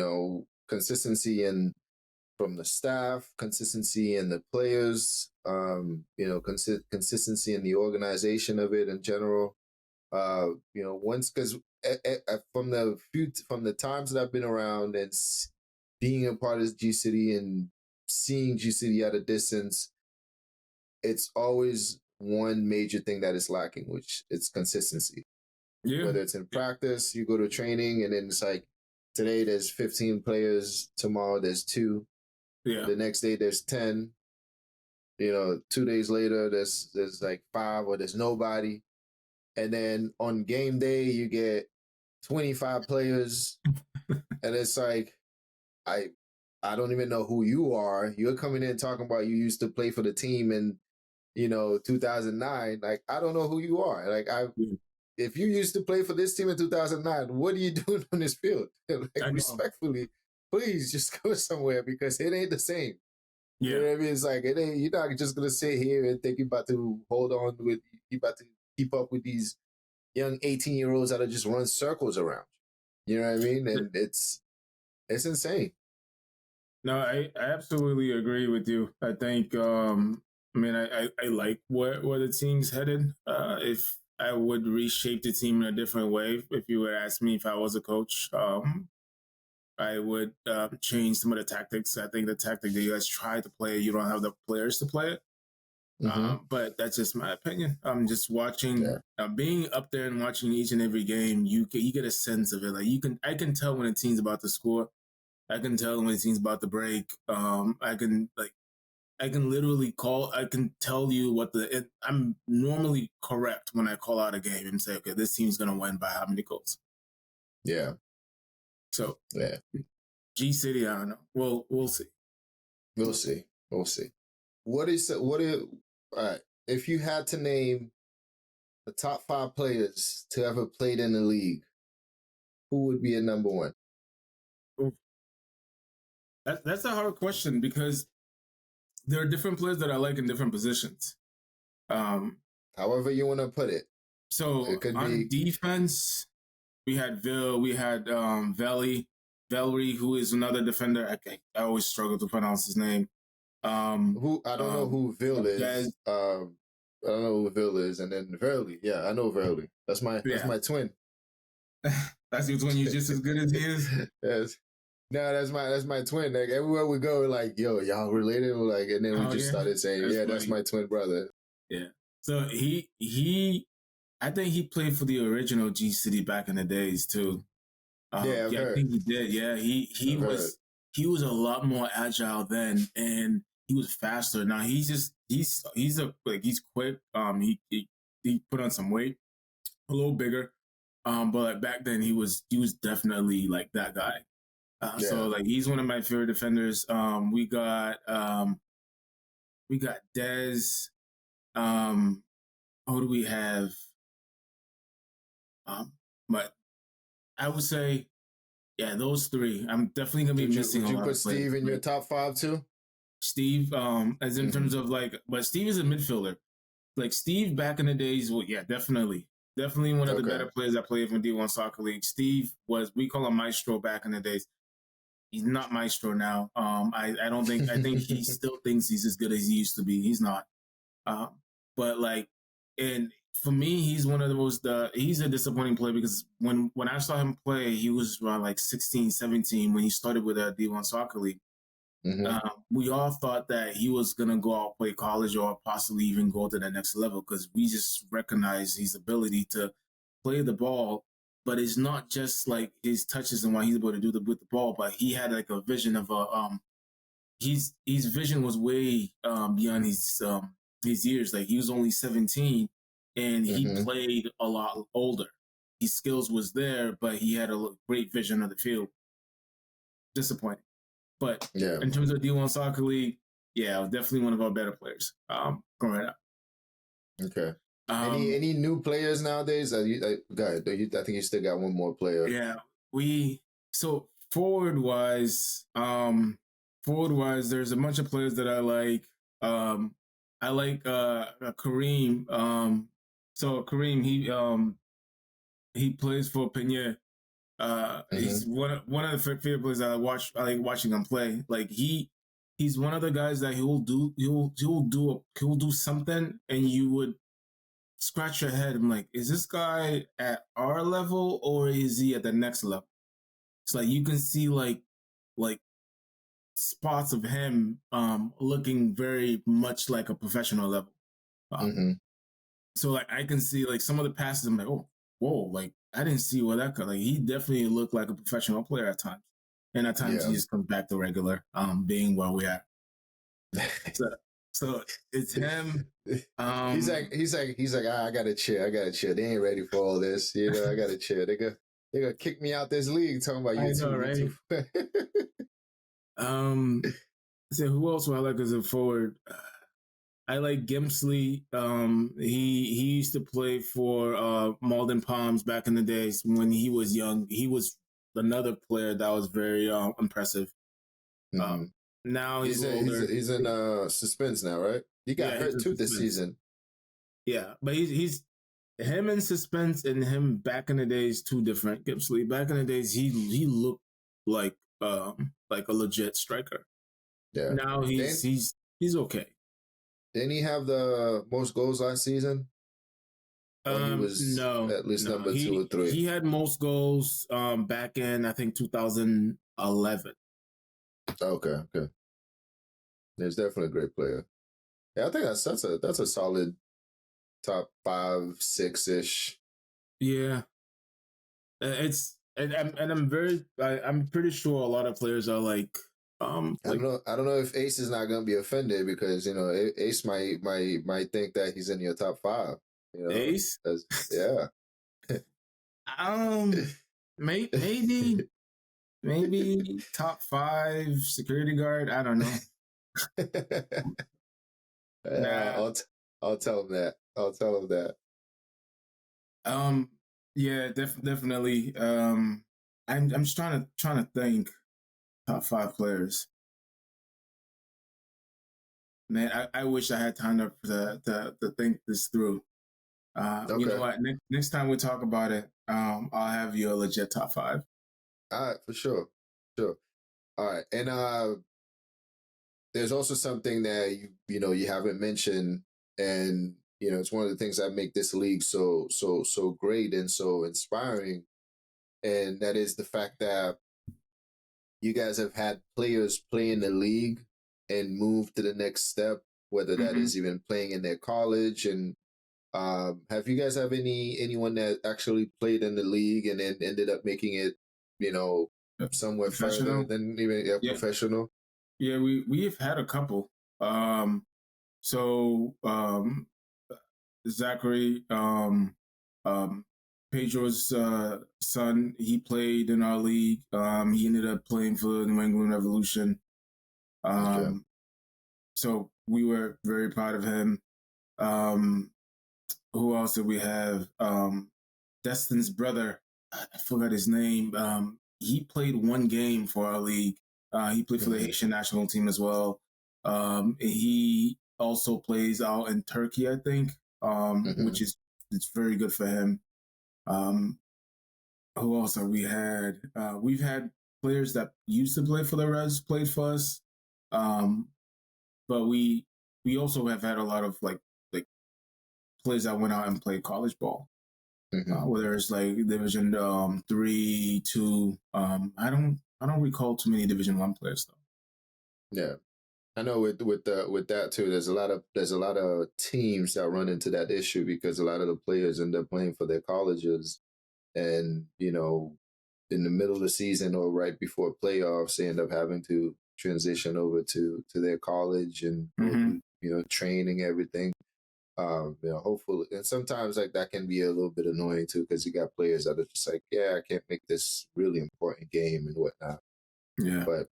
Consistency in from the staff, consistency in the players, consistency in the organization of it in general. Once because from the times that I've been around and being a part of G City and seeing G City at a distance, it's always one major thing that is lacking, which is consistency. Yeah. Whether it's in Yeah. practice, you go to training, and then it's like today there's 15 players, tomorrow there's 2, Yeah. the next day there's 10. 2 days later there's like 5 or there's nobody, and then on game day you get 25 players, and it's like I I don't even know who you are. You're coming in talking about you used to play for the team in 2009. Like, I don't know who you are. Like, if you used to play for this team in 2009, what are you doing on this field? Like, I know. respectfully, please just go somewhere because it ain't the same. You know Yeah. what I mean? It's like it ain't. You're not just gonna sit here and think you're about to hold on with. You about to keep up with these young 18-year-olds that are just run circles around. You know what I mean? And it's insane. No, I absolutely agree with you. I think I mean I like where the team's headed. If I would reshape the team in a different way, if you would ask me if I was a coach, I would change some of the tactics. I think the tactic that you guys try to play, you don't have the players to play it. Mm-hmm. But that's just my opinion. I'm just watching, Yeah. being up there and watching each and every game. You get a sense of it. Like I can tell when a team's about to score. I can tell when the team's about to break. I can literally call. I can tell you what I'm normally correct when I call out a game and say, okay, this team's gonna win by how many goals. Yeah. So Yeah. G City, I don't know. We'll see. We'll see. We'll see. What is all right? If you had to name the top 5 players to ever played in the league, who would be a number one? That's a hard question because there are different players that I like in different positions. However you want to put it. So It could on be defense, we had Valerie, who is another defender. I always struggle to pronounce his name. who I don't know who Vil Des, is. I don't know who Vil is, and then Verly. Yeah, I know Verly. That's my twin. That's your twin. You just as good as he is. Yes. No, that's my twin. Like everywhere we go, we're like, yo, y'all related? We're like, and then we just started saying, that's funny. That's my twin brother. Yeah. So I think he played for the original G City back in the days too. Yeah, I've heard. I think he did. Yeah, he was a lot more agile then, and he was faster. Now he's quick. He put on some weight, a little bigger. But like back then he was definitely like that guy. So like he's one of my favorite defenders. We got Des. Who do we have? But I would say, yeah, those 3. I'm definitely gonna be missing. Would you put Steve in your top 5 too? Steve, as in terms of like, but Steve is a midfielder. Like Steve back in the days, well, yeah, definitely one of the better players that played for D1 Soccerleague. Steve we call him Maestro back in the days. He's not Maestro now. I think he still thinks he's as good as he used to be. He's not. But like, and for me, he's one of the most, he's a disappointing player because when I saw him play, he was around like 16, 17 when he started with D1 Soccerleague. Mm-hmm. We all thought that he was going to go out play college or possibly even go to the next level because we just recognize his ability to play the ball. But it's not just like his touches and what he's able to do with the ball, but he had like a vision of his vision was way beyond his years. Like he was only 17 and he played a lot older. His skills was there, but he had a great vision of the field. Disappointing. But in terms of D1 Soccerleague, yeah, definitely one of our better players. Growing up. Okay. Any new players nowadays? I think you still got one more player. Yeah, so forward wise, there's a bunch of players that I like. I like Kareem. So Kareem, he plays for Pena. He's one of the favorite players that I like watching him play. Like he's one of the guys that he'll do something, and you would scratch your head. I'm like, is this guy at our level or is he at the next level? It's like you can see like spots of him looking very much like a professional level. Um, Mm-hmm. so like I can see like some of the passes. I'm like, oh, whoa! Like I didn't see what that could. Like he definitely looked like a professional player at times, and at times he Yeah. just comes back to regular, being where we are. So, so it's him. He's like, I gotta chill. I gotta chill. They ain't ready for all this. You know, I gotta chill. They're gonna kick me out this league talking about I you know, too. You right? too. Um, so who else do I like as a forward? I like Gimsley. He used to play for Malden Palms back in the days when he was young. He was another player that was very impressive. Mm-hmm. Now he's He's a little in, he's older. he's in suspense now, right? He got Yeah, he's hurt in too this suspense. season. Yeah, but he's him in suspense and him back in the days two different. Gimsley back in the days he looked like a legit striker. Yeah. Now Didn't he's okay. didn't he have the most goals last season? Or he was No, at least no. number two or three. He had most goals back in I think 2011. Okay, okay. He's definitely a great player. Yeah, I think that's a solid top 5, 6 ish. Yeah, it's and I'm pretty sure a lot of players are I don't like know. I don't know if Ace is not gonna be offended because Ace might think that he's in your top 5. You know, Ace. yeah. Um, maybe top 5 security guard. I don't know. Yeah, Nah. I'll tell him that. I'll tell him that. Um. Yeah. Definitely. I'm just trying to think top 5 players. Man, I wish I had time to think this through. You know Okay. what? Next time we talk about it, I'll have you a legit top 5. All right, for sure. Sure. All right. And there's also something that you haven't mentioned, and it's one of the things that make this league so great and so inspiring, and that is the fact that you guys have had players play in the league and move to the next step, whether that Mm-hmm. is even playing in their college. And have you guys have anyone that actually played in the league and then ended up making it, you know, somewhere further Professional. than even a Yeah. professional? Yeah. We've had a couple. Um. So Zachary, um, Pedro's son, he played in our league. He ended up playing for the New England Revolution. Okay. Um, so we were very proud of him. Um, who else did we have? Destin's brother, I forgot his name. He played one game for our league. He played for the Mm-hmm. Haitian national team as well. He also plays out in Turkey, I think, Mm-hmm. which is it's very good for him. Um, who else have we had? We've had players that used to play for the Reds played for us, um, but we also have had a lot of like players that went out and played college ball. Mm-hmm. Whether it's like Division 3, 2. I don't recall too many Division 1 players though. Yeah. I know with that too. There's a lot of teams that run into that issue because a lot of the players end up playing for their colleges, and in the middle of the season or right before playoffs, they end up having to transition over to their college and go Mm-hmm. through training, everything. Hopefully, and sometimes like that can be a little bit annoying too because you got players that are just like, yeah, I can't make this really important game and whatnot. Yeah. But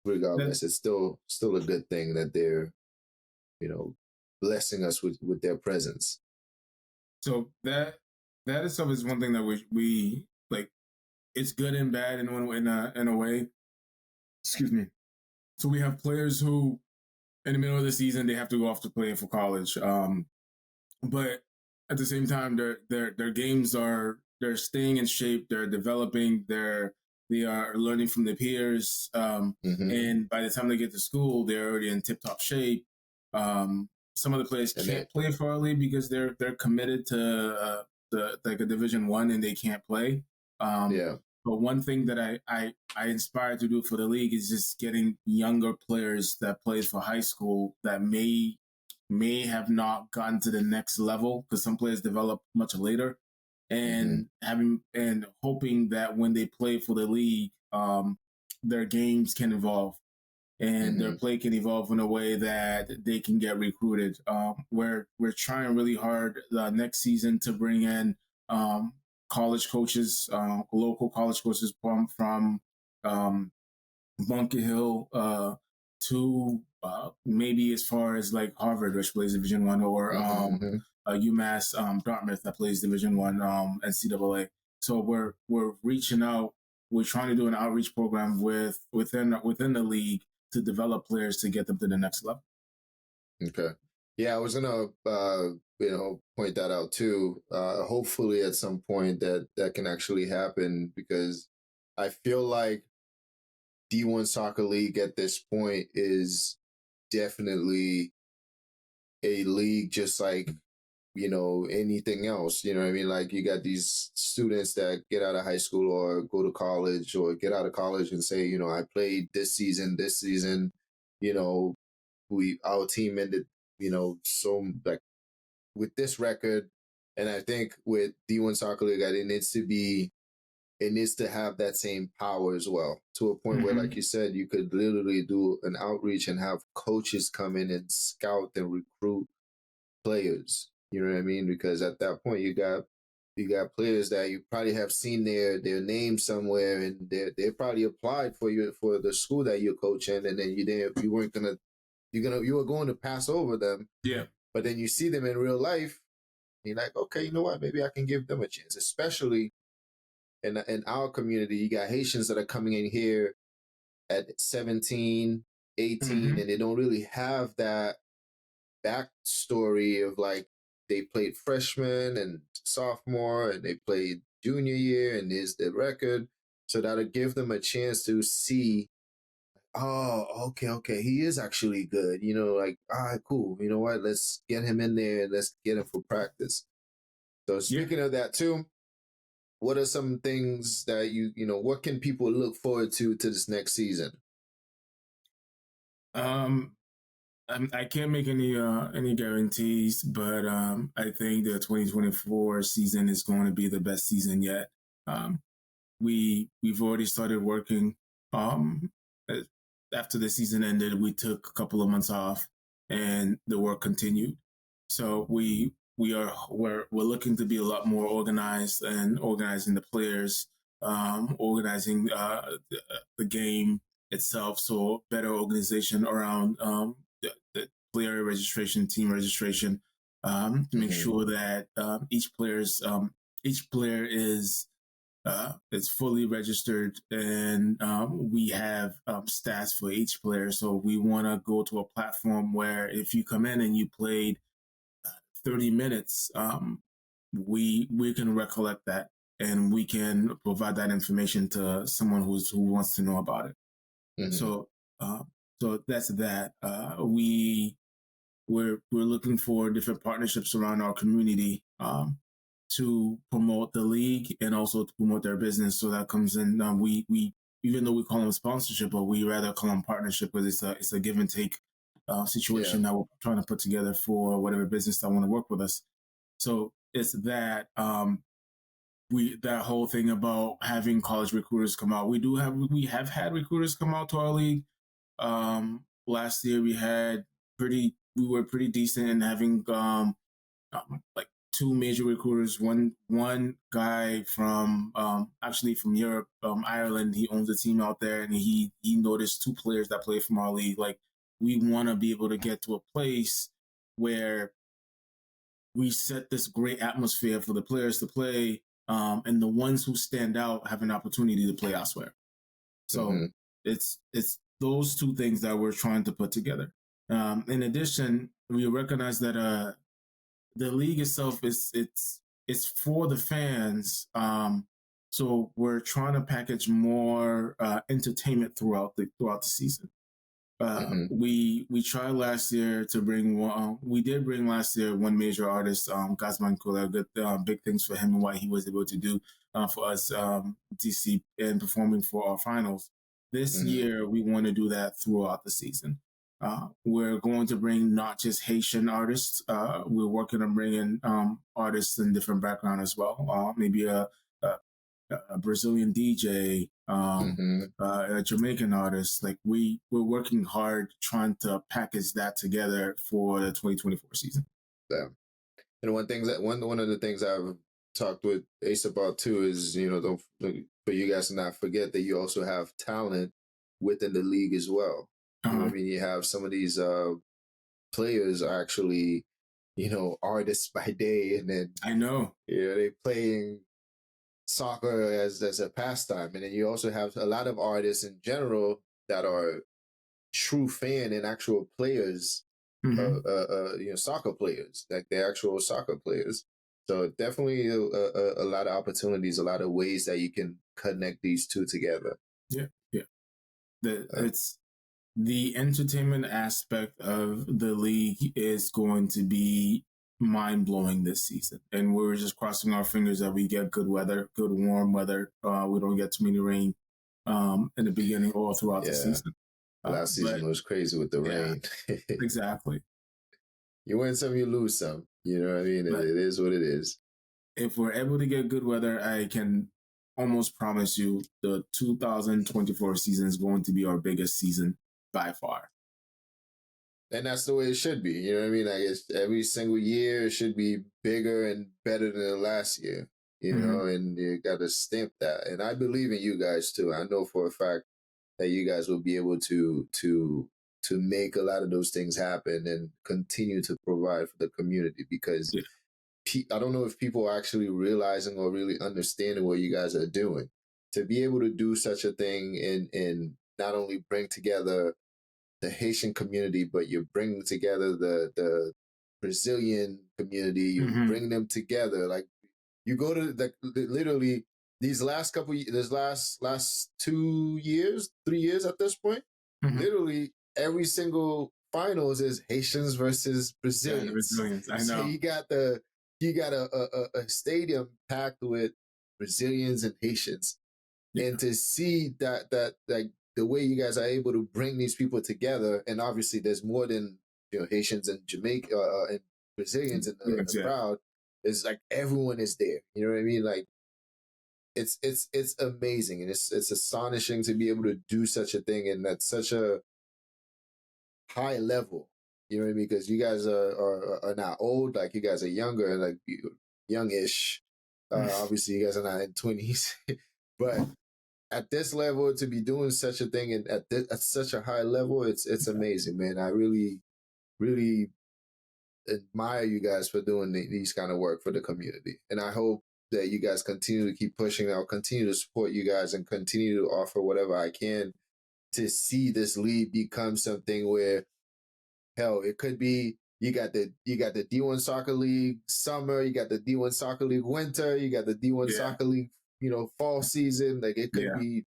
That, regardless, it's still a good thing that they're you know blessing us with their presence. so that itself is one thing that we like. It's good and bad in one in a way. Excuse me. So we have players who in the middle of the season they have to go off to play for college. But at the same time, their games they're staying in shape. They're developing. They are learning from their peers. Mm-hmm. And by the time they get to school, they're already in tip top shape. Some of the players And then can't play for our league because they're committed to like a Division 1 and they can't play. Um, yeah, But one thing that I inspired to do for the league is just getting younger players that played for high school that may have not gotten to the next level because some players develop much later, Mm-hmm. and having and hoping that when they play for the league, their games can evolve and their Mm-hmm. play can evolve in a way that they can get recruited. We're trying really hard next season to bring in um, college coaches, local college coaches from um, Bunker Hill to maybe as far as like Harvard, which plays Division One, or Mm-hmm. UMass Dartmouth that plays Division One NCAA. So we're reaching out. We're trying to do an outreach program within the league to develop players to get them to the next level. Okay. Yeah, I was gonna point that out too. Hopefully at some point that can actually happen, because I feel like D1 Soccer League at this point is definitely a league just like, anything else. You know what I mean? Like, you got these students that get out of high school or go to college or get out of college and say, I played this season, you know, our team ended, so like with this record. And I think with D1 Soccer League, it needs to have that same power as well, to a point where, like Mm-hmm. you said, you could literally do an outreach and have coaches come in and scout and recruit players. You know what I mean? Because at that point, you got players that you probably have seen their name somewhere, and they probably applied for the school that you're coaching, and then you weren't gonna you were going to pass over them, Yeah. but then you see them in real life, and you're like, okay, you know what? Maybe I can give them a chance, especially in our community. You got Haitians that are coming in here at 17, 18, Mm-hmm. and they don't really have that backstory of like they played freshman and sophomore and they played junior year and is the record. So that'll give them a chance to see, oh, okay, he is actually good. Like, all right, cool. You know what? Let's get him in there and let's get him for practice. So Yeah. speaking of that too, what are some things that what can people look forward to this next season? Um, I can't make any guarantees, but I think the 2024 season is going to be the best season yet. Um, we've already started working. Um, uh, After the season ended, we took a couple of months off, and the work continued. So we're looking to be a lot more organized and organizing the players, organizing the game itself. So better organization around the player registration, team registration, to make Mm-hmm. sure that each player is it's fully registered, and we have stats for each player. So we want to go to a platform where if you come in and you played 30 minutes, we can recollect that and we can provide that information to someone who wants to know about it. Mm-hmm. So uh, so that's that. We're looking for different partnerships around our community to promote the league and also to promote their business. So that comes in. We even though we call them sponsorship, but we rather call them partnership because it's a give and take Yeah. situation that we're trying to put together for whatever business that want to work with us. So it's that we that whole thing about having college recruiters come out. We have had recruiters come out to our league. Last year we were pretty decent in having like two major recruiters. One guy from actually from Europe, Ireland. He owns a team out there, and he noticed two players that play from our league. Like, we want to be able to get to a place where we set this great atmosphere for the players to play, and the ones who stand out have an opportunity to play elsewhere. So Mm-hmm. it's those two things that we're trying to put together. In addition, we recognize that the league itself it's for the fans. So we're trying to package more entertainment throughout the season. We tried last year to bring one. We did bring last year one major artist, Gazman Kula. Good, big things for him and what he was able to do for us, DC, and performing for our finals. This year, we want to do that throughout the season. We're going to bring not just Haitian artists. We're working on bringing artists in different background as well. Maybe a Brazilian DJ, a Jamaican artist. Like we're working hard trying to package that together for the 2024 season. Yeah. And one of the things I've talked with Ace about too is, for you guys to not forget that you also have talent within the league as well. You know what I mean? You have some of these players are actually, artists by day, and then I know, they playing soccer as a pastime, and then you also have a lot of artists in general that are true fan and actual players, soccer players, like the actual soccer players. So definitely a lot of opportunities, a lot of ways that you can connect these two together. Yeah. It's the entertainment aspect of the league is going to be mind blowing this season, and we're just crossing our fingers that we get good weather, good warm weather. We don't get too many rain in the beginning or throughout the season. Last season was crazy with the rain. Exactly. You win some, you lose some. You know what I mean? It is what it is. If we're able to get good weather, I can almost promise you the 2024 season is going to be our biggest season by far. And that's the way it should be. You know what I mean? Like every single year it should be bigger and better than the last year. And you got to stamp that. And I believe in you guys too. I know for a fact that you guys will be able to make a lot of those things happen and continue to provide for the community, because I don't know if people are actually realizing or really understanding what you guys are doing. To be able to do such a thing and not only bring together the Haitian community, but you're bringing together the Brazilian community, you bring them together. Like you go to literally these last last 2 years, 3 years at this point, literally every single finals is Haitians versus Brazilians. Brazilians, I know. So you got a stadium packed with Brazilians and Haitians, and to see that like the way you guys are able to bring these people together, and obviously there's more than Haitians and Jamaica and Brazilians in the crowd. It's like everyone is there. You know what I mean? Like it's amazing, and it's astonishing to be able to do such a thing, and that's such a high level. You know what I mean? Because you guys are not old, like you guys are younger, like youngish. Obviously, you guys are not in 20s, but at this level, to be doing such a thing and at such a high level, it's amazing, man. I really, really admire you guys for doing these kind of work for the community, and I hope that you guys continue to keep pushing. I'll continue to support you guys and continue to offer whatever I can to see this league become something where, hell, it could be you got the D1 Soccer League summer, you got the D1 Soccer League winter, you got the D1 Soccer League, fall season. Like it could be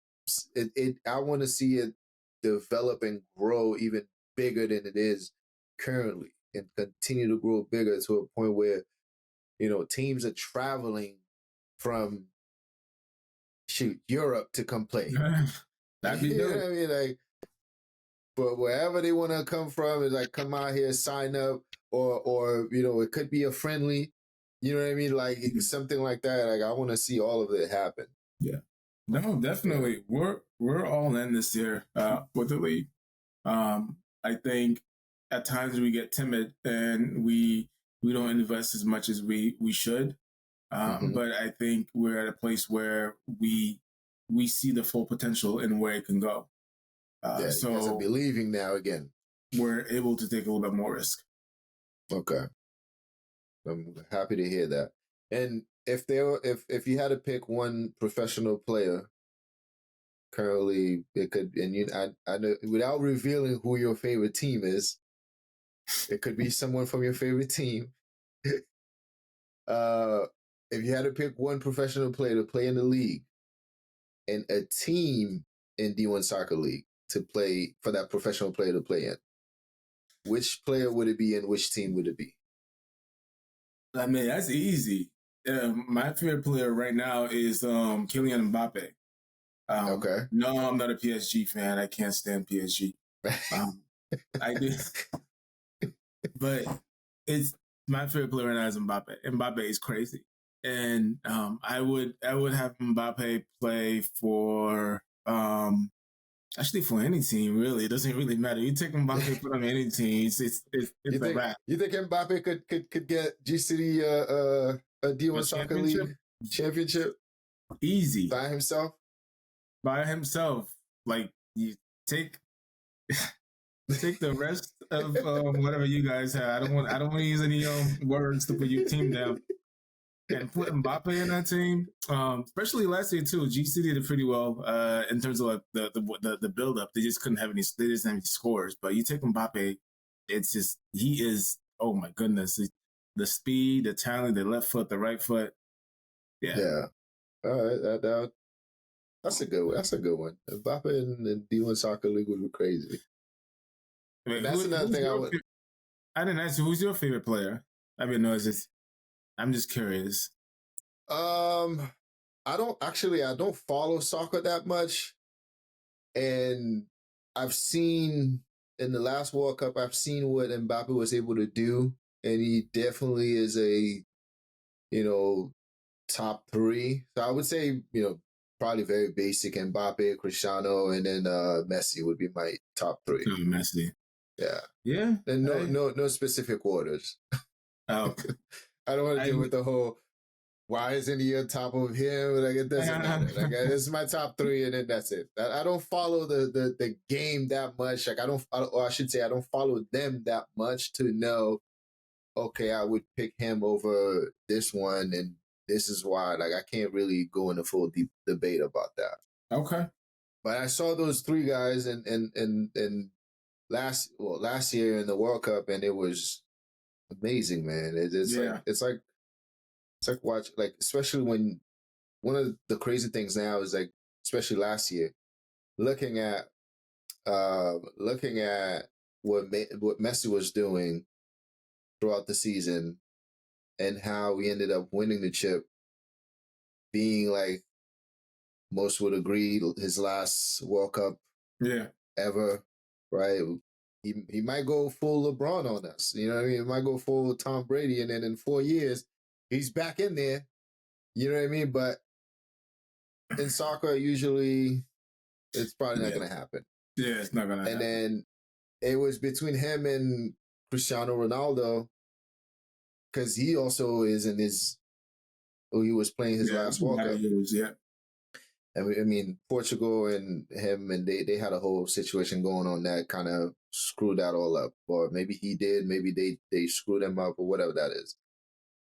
I want to see it develop and grow even bigger than it is currently, and continue to grow bigger to a point where teams are traveling from Europe to come play. That'd be dope. You know what I mean? Like, but wherever they want to come from, is like come out here, sign up, or it could be a friendly. You know what I mean? Like something like that. Like I want to see all of it happen. Yeah. No, definitely. We're all in this year with the league. I think at times we get timid and we don't invest as much as we should. But I think we're at a place where we see the full potential in where it can go. So you guys are believing now again. We're able to take a little bit more risk. Okay. I'm happy to hear that. And if you had to pick one professional player currently, it could, and I know without revealing who your favorite team is, it could be someone from your favorite team. If you had to pick one professional player to play in the league and a team in D1 Soccer League to play for that professional player to play in, which player would it be and which team would it be? I mean, that's easy. My favorite player right now is Kylian Mbappe. Okay. No, I'm not a PSG fan. I can't stand PSG. I do, but it's my favorite player right now is Mbappe. Mbappe is crazy, and I would have Mbappe play for actually for any team. Really, it doesn't really matter. You take Mbappe put on any team, it's a wrap. You think Mbappe could get G City a D1 Soccer League championship easy by himself? By himself, like you take. Take the rest of whatever you guys have. I don't want to use any words to put your team down. And put Mbappe in that team, especially last year too. G City did pretty well in terms of like the build up. They just couldn't have any. They didn't have any scores. But you take Mbappe, it's just he is. Oh my goodness, the speed, the talent, the left foot, the right foot. Yeah. Yeah. All right. That's a good one. That's a good one. Mbappe and D1 Soccer League would be crazy. Wait, that's another thing I would. I didn't ask you, who's your favorite player? I mean, no, it's just. I'm just curious. I don't follow soccer that much, and I've seen in the last World Cup, I've seen what Mbappe was able to do, and he definitely is a, top 3. So I would say, probably very basic Mbappe, Cristiano, and then Messi would be my top 3. Oh, Messi. Yeah. Yeah. And no specific orders. Oh. I don't want to deal with the whole, why isn't he on top of him? Like, it doesn't matter. Like, this is my top 3, and then that's it. I don't follow the game that much. Like, I should say, I don't follow them that much to know, okay, I would pick him over this one, and this is why. Like, I can't really go into full deep debate about that. Okay. But I saw those 3 guys in last year in the World Cup, and it was amazing, man. It's like watch, like, especially when one of the crazy things now is, like, especially last year, looking at what Messi was doing throughout the season and how he ended up winning the chip, being like most would agree his last World Cup ever, right? He might go full LeBron on us. You know what I mean? He might go full Tom Brady, and then in 4 years, he's back in there. You know what I mean? But in soccer, usually it's probably not going to happen. Yeah, it's not going to happen. And then it was between him and Cristiano Ronaldo, because he also is in his, he was playing his last World Cup. Yeah. I mean, Portugal and him, and they had a whole situation going on that kind of screwed that all up. Or maybe he did, maybe they screwed him up, or whatever that is.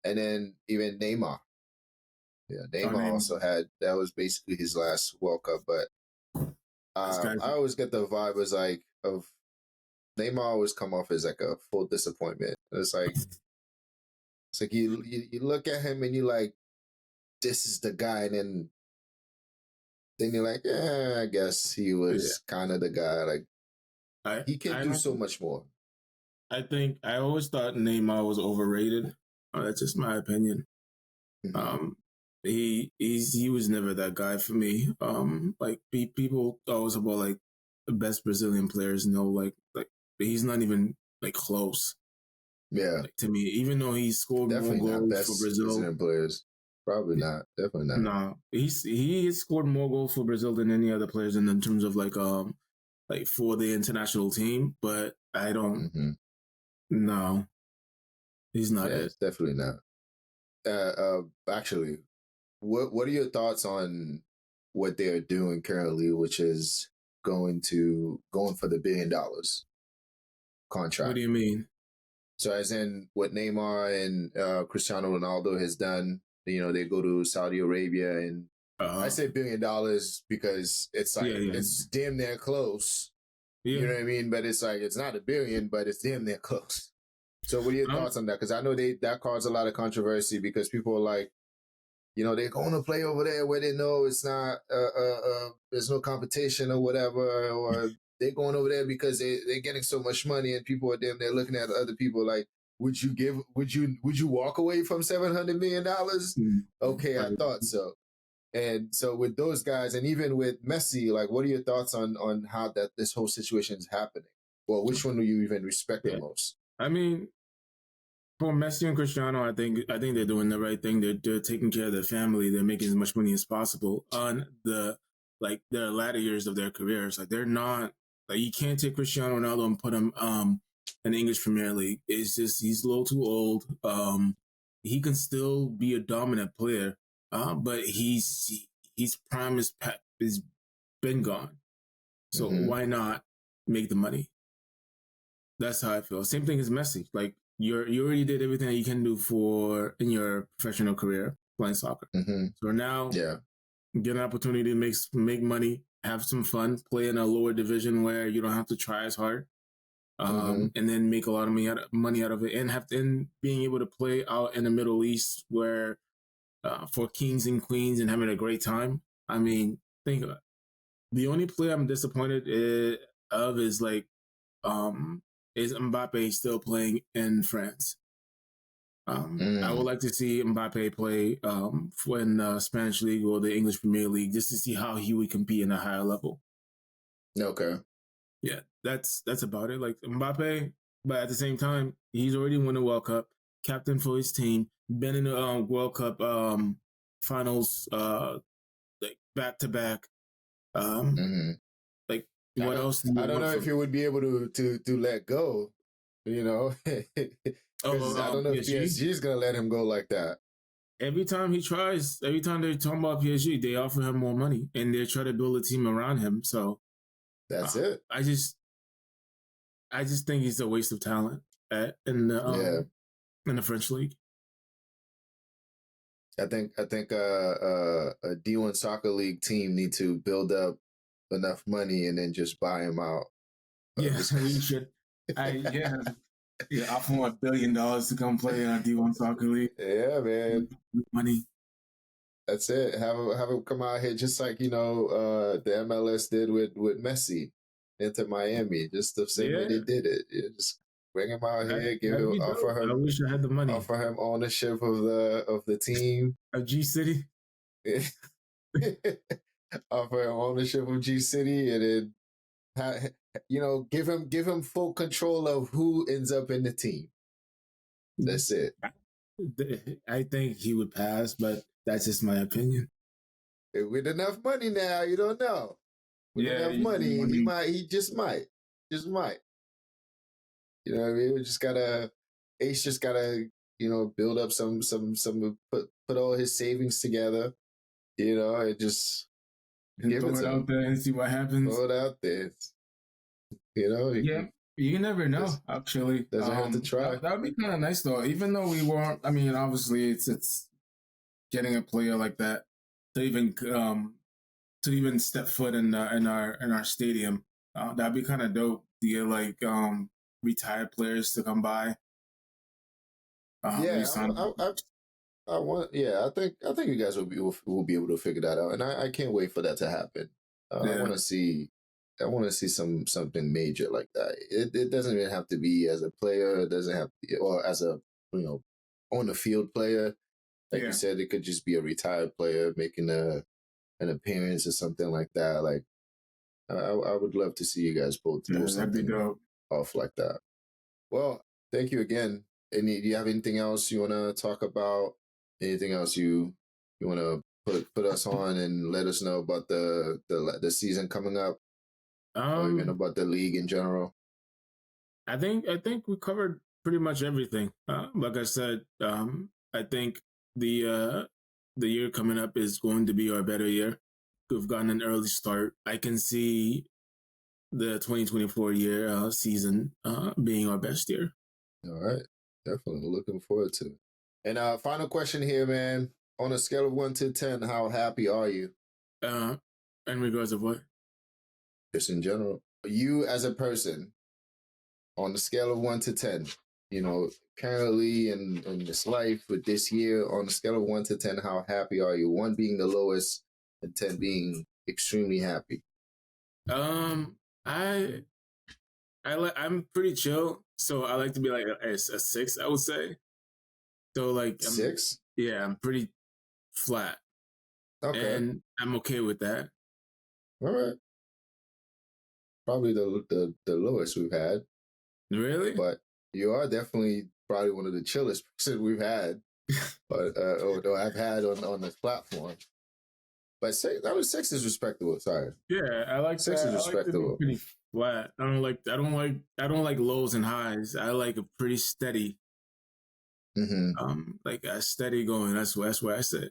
And then even Neymar. Yeah, Neymar also had, that was basically his last World Cup. But I always get the vibe as like, of Neymar always come off as like a full disappointment. It's like you look at him and you like, this is the guy, and then you're like, yeah, I guess he was kind of the guy. Like, he can do so much more. I think I always thought Neymar was overrated. That's just my opinion. Mm-hmm. He was never that guy for me. Like people always about like the best Brazilian players know like he's not even like close. Yeah, like, to me, even though he scored definitely more goals best for Brazil, Brazilian players. Probably not. Definitely not. No, he has scored more goals for Brazil than any other players in terms of like for the international team. But I don't. Mm-hmm. No, he's not it. It's definitely not. Actually, what are your thoughts on what they're doing currently, which is going for the $1 billion contract? What do you mean? So as in what Neymar and Cristiano Ronaldo has done, they go to Saudi Arabia, and I say $1 billion because it's like it's damn near close. Yeah. You know what I mean? But it's like it's not $1 billion, but it's damn near close. So what are your thoughts on that? Because I know that caused a lot of controversy because people are like, they're going to play over there where they know it's not there's no competition or whatever, or they're going over there because they're getting so much money, and people are them. They're looking at other people like, would you walk away from $700 million? Okay, I thought so. And so with those guys, and even with Messi, like, what are your thoughts on how that this whole situation is happening? Well, which one do you even respect the most? I mean, for Messi and Cristiano, I think they're doing the right thing. They're taking care of their family. They're making as much money as possible on their latter years of their careers. Like, they're not, like, you can't take Cristiano Ronaldo and put him in the English Premier League. It's just he's a little too old. He can still be a dominant player, but his prime is been gone. So why not make the money? That's how I feel. Same thing as Messi. Like, you already did everything that you can do in your professional career playing soccer. So now, get an opportunity to make money, have some fun, play in a lower division where you don't have to try as hard, and then make a lot of money out of it, and being able to play out in the Middle East where for kings and queens and having a great time. I mean, think about it. The only player I'm disappointed of is Mbappe still playing in France. I would like to see Mbappe play in the Spanish League or the English Premier League just to see how he would compete in a higher level. Okay. Yeah, that's about it. Like, Mbappe, but at the same time, he's already won a World Cup, captain for his team, been in the World Cup finals like back to back. Like, what else? I don't know if you would be able to let go, because I don't know if PSG is gonna let him go like that. Every time they're talking about PSG, they offer him more money and they try to build a team around him. So that's it. I just think he's a waste of talent in the French league. I think a D1 soccer league team need to build up enough money and then just buy him out. Yeah, we should. Offer him $1 billion to come play in a D1 soccer league. Yeah, man. Money. That's it. Have him come out here just like the MLS did with Messi into Miami, just the same way they did it. Just bring him out here, offer him. I wish I had the money. Offer him ownership of the team. Of G City. Offer him ownership of G City, and then give him full control of who ends up in the team. That's it. I think he would pass, but that's just my opinion. With enough money now, you don't know. With enough money, he just might. You know what I mean? Ace just gotta, build up some put all his savings together, and just give it out there and see what happens. Throw it out there. You never know. Actually, doesn't have to try. That would be kind of nice, though. Even though we weren't. I mean, obviously, it's getting a player like that to even step foot in our stadium. That'd be kind of dope to get retired players to come by. I think you guys will be able to figure that out, and I can't wait for that to happen. I want to see something major like that. It doesn't even have to be as a player. It doesn't have to be, or as a on the field player. Like you said, it could just be a retired player making an appearance or something like that. Like I would love to see you guys both do something off like that. Well, thank you again. Do you have anything else you want to talk about? Anything else you want to put us on and let us know about the season coming up, or even about the league in general? I think we covered pretty much everything. Like I said, I think the year coming up is going to be our better year. We've gotten an early start. I can see the 2024 season being our best year. All right. Definitely looking forward to it. And final question here, man. On a scale of 1 to 10, how happy are you? In regards of what? Just in general. You as a person, on the scale of 1 to 10, currently in this life with this year, on a scale of 1 to 10, how happy are you? 1 being the lowest and 10 being extremely happy. I I'm pretty chill, so I like to be like a 6, I would say. So like Six? I'm pretty flat, Okay. and I'm okay with that. All right. Probably the lowest we've had, Really? but you are definitely probably one of the chillest person we've had, but or I've had on this platform. But six is respectable. Sorry, Yeah, I like six is that. I like to be respectable. pretty flat. I don't like lows and highs. I like a pretty steady, Mm-hmm. like a steady going. That's what I said.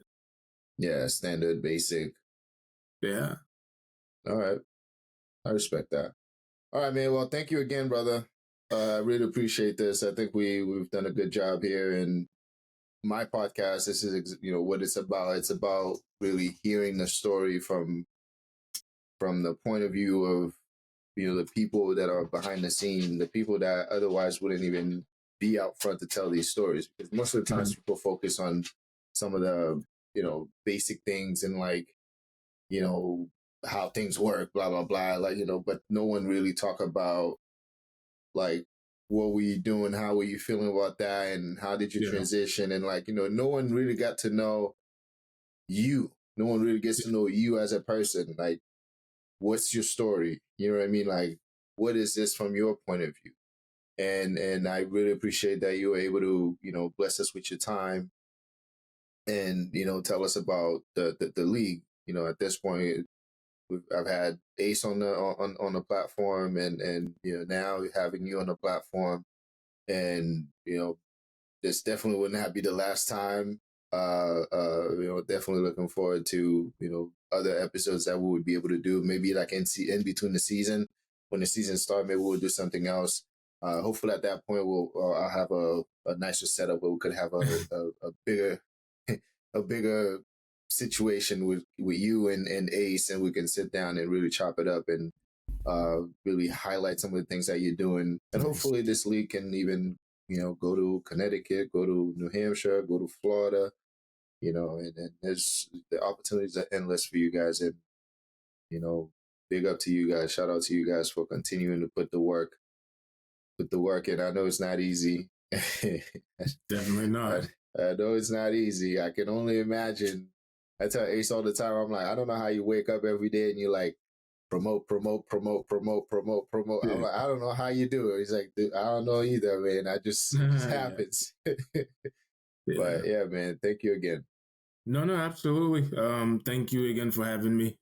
Yeah, standard, basic. Yeah, All right, I respect that. All right, man. Well, thank you again, brother. I really appreciate this. I think we've done a good job here, and my podcast. This is what it's about. It's about really hearing the story from the point of view of the people that are behind the scene, the people that otherwise wouldn't even be out front to tell these stories. Because most of the times people focus on some of the basic things and like you know how things work, blah blah blah, like but no one really talk about like what were you doing, how were you feeling about that, and how did you yeah, transition, and like no one really got to know you. No one really gets to know you as a person. Like, what's your story? You know what I mean? Like, what is this from your point of view? And I really appreciate that you were able to bless us with your time and tell us about the league. At this point, I've had Ace on the platform, and now having you on the platform, and this definitely would not be the last time. Definitely looking forward to other episodes that we would be able to do. Maybe like in between the season, when the season starts, maybe we'll do something else. Hopefully, at that point, I'll have a nicer setup where we could have a bigger a bigger situation with you and Ace, and we can sit down and really chop it up and really highlight some of the things that you're doing. And nice. hopefully this league can even, go to Connecticut, go to New Hampshire, go to Florida, and there's the opportunities are endless for you guys. And, you know, big up to you guys. Shout out to you guys for continuing to put the work in. I know it's not easy. Definitely I, not. I know it's not easy. I can only imagine. I tell Ace all the time, I'm like, I don't know how you wake up every day and you're like, promote, promote, promote, promote, promote, promote. I'm Yeah, like, I don't know how you do it. He's like, dude, I don't know either, man. It just yeah, happens. yeah. But yeah, man, thank you again. No, no, absolutely. Thank you again for having me.